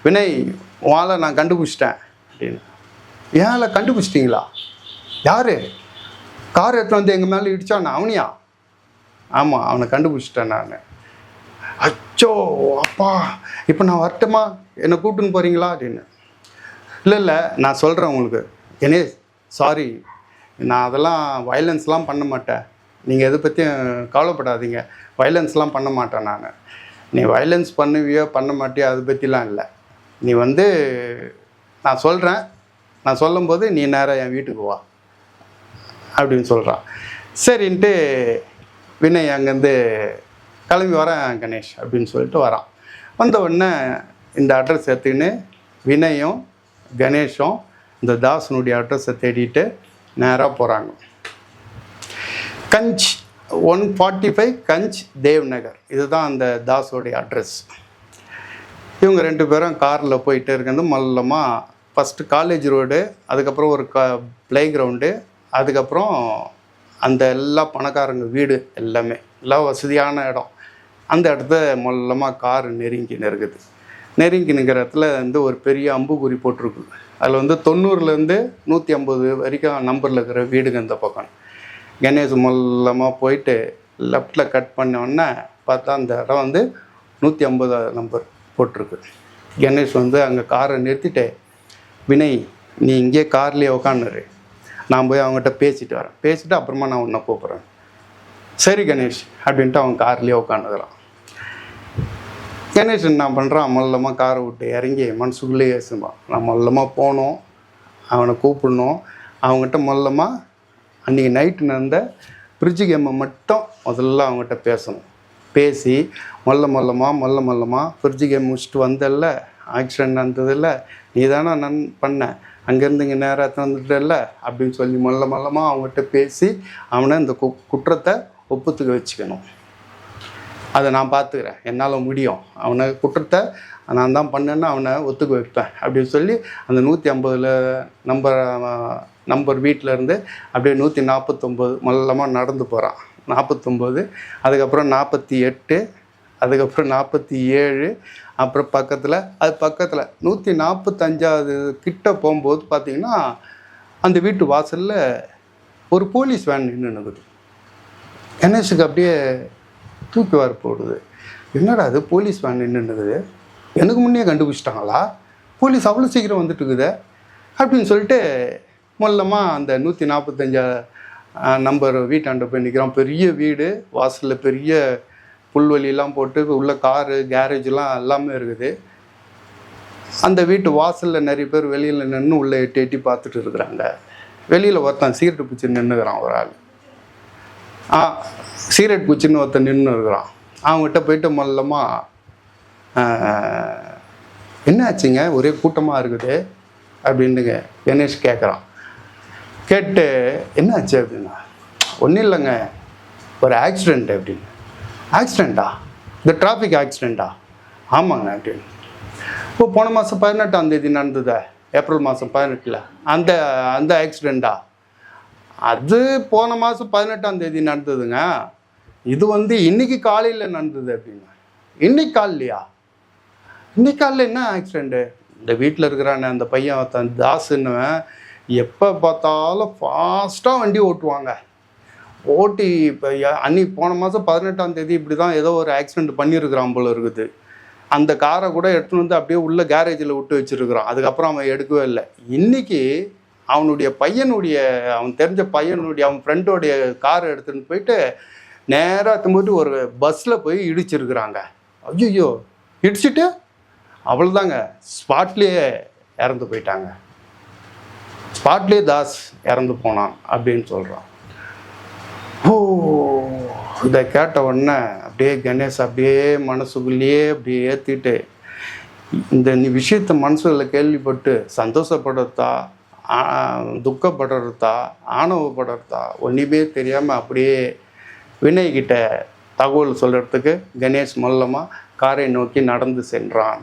வினய் வாழை நான் கண்டுபிடிச்சிட்டேன் அப்படின்னு. ஏன்ல கண்டுபிடிச்சிட்டிங்களா? யார் கார் எடுத்து எங்கள் மேலே இடித்தானே அவனியா? ஆமாம், அவனை கண்டுபிடிச்சிட்டேன் நான். அச்சோ அப்பா, இப்போ நான் வரட்டுமா, என்னை கூப்பிட்டுன்னு போகிறீங்களா அப்படின்னு. இல்லை நான் சொல்கிறேன் உங்களுக்கு கணேஷ், சாரி, நான் அதெல்லாம் வயலன்ஸ்லாம் பண்ண மாட்டேன், நீங்கள் எதை பற்றியும் கவலைப்படாதீங்க, வயலன்ஸ்லாம் பண்ண மாட்டேன் நான். நீ வயலன்ஸ் பண்ணுவியோ பண்ண மாட்டியோ அதை பற்றிலாம் இல்லை. நீ நான் சொல்கிறேன், நான் சொல்லும்போது நீ நேராக என் வீட்டுக்கு வா அப்படின்னு சொல்கிறான். சரின்ட்டு வினய் அங்கேருந்து கிளம்பி வரேன் கணேஷ் அப்படின்னு சொல்லிட்டு வரான். வந்த உடனே இந்த அட்ரஸ் எடுத்துக்கின்னு வினயும் கணேஷும் இந்த தாசனுடைய அட்ரஸை தேடிட்டு நேராக போகிறாங்க. கஞ்ச் 145 கஞ்ச் தேவ் நகர், இதுதான் அந்த தாஸோடைய அட்ரஸ். இவங்க 2 பேரும் காரில் போயிட்டு இருக்கிறது மல்லமாக ஃபஸ்ட்டு காலேஜ் ரோடு, அதுக்கப்புறம் ஒரு ப்ளே கிரவுண்டு, அதுக்கப்புறம் அந்த எல்லா பணக்காரங்க வீடு எல்லாமே எல்லாம் வசதியான இடம். அந்த இடத்த மொல்லமாக கார் நெருங்கி நிற்கிற இடத்துல ஒரு பெரிய அம்புக்குறி போட்டிருக்கு. அதில் 90லேருந்து 150 வரைக்கும் நம்பரில் இருக்கிற வீடுங்க இந்த பக்கம். கணேஷ் மொல்லமாக போயிட்டு லெஃப்டில் கட் பண்ணோடனே பார்த்தா அந்த இடம் 150 நம்பர் போட்டிருக்கு. கணேஷ் அங்கே காரை நிறுத்திட்டு, வினய் நீ இங்கே கார்லேயே உக்காந்துரு, நான் போய் அவங்ககிட்ட பேசிட்டு வரேன், பேசிவிட்டு அப்புறமா நான் உன்னை கூப்பிட்றேன். சரி கணேஷ் அப்படின்ட்டு அவன் கார்லேயே உட்காந்துக்கிறான். கணேஷ் என்ன பண்ணுறான், மொல்லமாக காரை விட்டு இறங்கி மனசுக்குள்ளேயே யோசிப்பான், நான் மொல்லமாக போகணும், அவனை கூப்பிடணும், அவங்ககிட்ட மொல்லமாக அன்றைக்கி நைட்டு நடந்த ஃப்ரிட்ஜு கேமை மட்டும் முதல்ல அவங்ககிட்ட பேசணும். பேசி மொல்லமாக ஃப்ரிட்ஜு கேம் முடிச்சுட்டு வந்தல்ல, ஆக்சிடென்ட் நடந்ததில்ல, நீ தானே நான் பண்ணேன், அங்கேருந்து இங்கே நேராக வந்துட்டல அப்படின்னு சொல்லி மொல்லமாக அவங்ககிட்ட பேசி அவனை இந்த குற்றத்தை ஒப்புத்துக்க வச்சுக்கணும். அதை நான் பார்த்துக்கிறேன், என்னால் முடியும், அவனை குற்றத்தை நான் தான் பண்ணேன்னு அவனை ஒத்துக்க வைப்பேன் அப்படின்னு சொல்லி அந்த 150 நம்பர் வீட்டிலேருந்து அப்படியே 149 மொல்லமாக நடந்து போகிறான். 49, அதுக்கப்புறம் 48, அதுக்கப்புறம் 47, அப்புறம் பக்கத்தில் 145வது கிட்ட போகும்போது பார்த்திங்கன்னா அந்த வீட்டு வாசலில் ஒரு போலீஸ் வேன் நின்றுனுக்குது. கணேஷுக்கு அப்படியே தூக்கி வார் போடுது. என்னடா அது போலீஸ் வேன் நின்றுனுக்குது, எனக்கு முன்னே கண்டுபிடிச்சிட்டாங்களா, போலீஸ் அவ்வளோ சீக்கிரம் வந்துட்டுருக்குது அப்படின்னு சொல்லிட்டு மொல்லமாக அந்த 145 நம்பர் வீட்டாண்ட போய் நிற்கிறான். பெரிய வீடு, வாசலில் பெரிய புல்வெளியெல்லாம் போட்டு உள்ள காரு கேரேஜெலாம் எல்லாமே இருக்குது. அந்த வீட்டு வாசலில் நிறைய பேர் வெளியில் நின்று உள்ளே எட்டி பார்த்துட்டு இருக்கிறாங்க. வெளியில் ஒருத்தன் சீரட் பிடிச்சி நின்றுக்கிறான் ஒரு ஆள். சீரட் பிடிச்சின்னு ஒருத்தன் நின்று இருக்கிறான். அவங்ககிட்ட போயிட்டு மொல்லமாக என்ன ஆச்சுங்க ஒரே கூட்டமாக இருக்குது அப்படின்னுங்க கணேஷ் கேட்குறான். கேட்டு என்ன ஆச்சு அப்படின்னா, ஒன்றும் இல்லைங்க ஒரு ஆக்சிடெண்ட் அப்படின்னு. ஆக்சிடெண்ட்டா? இந்த டிராஃபிக் ஆக்சிடெண்ட்டா? ஆமாங்க அப்படின்னு. இப்போ போன மாதம் 18ஆம் தேதி நடந்ததா, ஏப்ரல் மாதம் 18 அந்த அந்த ஆக்சிடெண்ட்டா? அது போன மாதம் 18ஆம் தேதி நடந்ததுங்க. இது வந்து இன்னைக்கு காலையில் நடந்தது அப்படின்னா. இன்னைக்கு காலையிலையா? இன்னைக்கு காலையில் என்ன ஆக்சிடெண்ட்டு? இந்த வீட்டில் இருக்கிறானே அந்த பையன் தன் தாசுன்னுவன் எப்போ பார்த்தாலும் ஃபாஸ்ட்டாக வண்டி ஓட்டுவாங்க. ஓட்டி இப்போ அன்னைக்கு போன மாதம் 18ஆம் தேதி இப்படி தான் ஏதோ ஒரு ஆக்சிடெண்ட் பண்ணியிருக்கிறான் போல இருக்குது. அந்த காரை கூட எடுத்துன்னு வந்து அப்படியே உள்ள கேரேஜில் விட்டு வச்சுருக்கிறான். அதுக்கப்புறம் அவன் எடுக்கவே இல்லை. இன்றைக்கி அவனுடைய பையனுடைய அவன் தெரிஞ்ச பையனுடைய அவன் ஃப்ரெண்டோடைய காரை எடுத்துகிட்டு போயிட்டு நேராக திரும்பிட்டு ஒரு பஸ்ஸில் போய் இடிச்சிருக்கிறாங்க. ஐயோ இடிச்சிட்டு அவ்வளோதாங்க ஸ்பாட்லேயே இறந்து போயிட்டாங்க. ஸ்பாட்லேயே தாஸ் இறந்து போனான் அப்படின்னு சொல்கிறான். ஓ இதை கேட்ட உடனே அப்படியே கணேஷ் அப்படியே மனசுக்குள்ளேயே அப்படியே ஏற்றிட்டு இந்த விஷயத்தை மனசுல கேள்விப்பட்டு சந்தோஷப்படுறதா துக்கப்படுறதா ஆணவப்படுறதா ஒன்றுமே தெரியாமல் அப்படியே வினய்கிட்ட தகவல் சொல்கிறதுக்கு கணேஷ் மொல்லமாக காரை நோக்கி நடந்து சென்றான்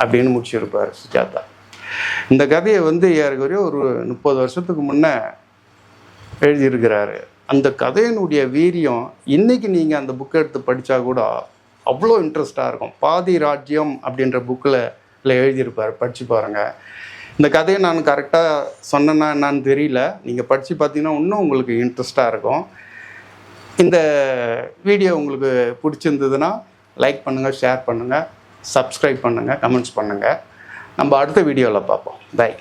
அப்படின்னு முடிச்சிருப்பார் சுஜாதா. இந்த கதையை வந்து ஏறக்குறைய ஒரு 30 வருஷத்துக்கு முன்னே எழுதியிருக்கிறாரு. அந்த கதையினுடைய வீரியம் இன்றைக்கி நீங்கள் அந்த புக்கை எடுத்து படித்தா கூட அவ்வளோ இன்ட்ரெஸ்டாக இருக்கும். பாதி ராஜ்யம் அப்படின்ற புக்கில் எழுதியிருப்பார், படித்து பாருங்கள். இந்த கதையை நான் கரெக்டாக சொன்னேன்னா என்னான்னு தெரியல. நீங்கள் படித்து பார்த்தீங்கன்னா இன்னும் உங்களுக்கு இன்ட்ரெஸ்டாக இருக்கும். இந்த வீடியோ உங்களுக்கு பிடிச்சிருந்ததுன்னா லைக் பண்ணுங்கள், ஷேர் பண்ணுங்கள், சப்ஸ்கிரைப் பண்ணுங்கள், கமெண்ட்ஸ் பண்ணுங்கள். நம்ம அடுத்த வீடியோவில் பார்ப்போம். பை.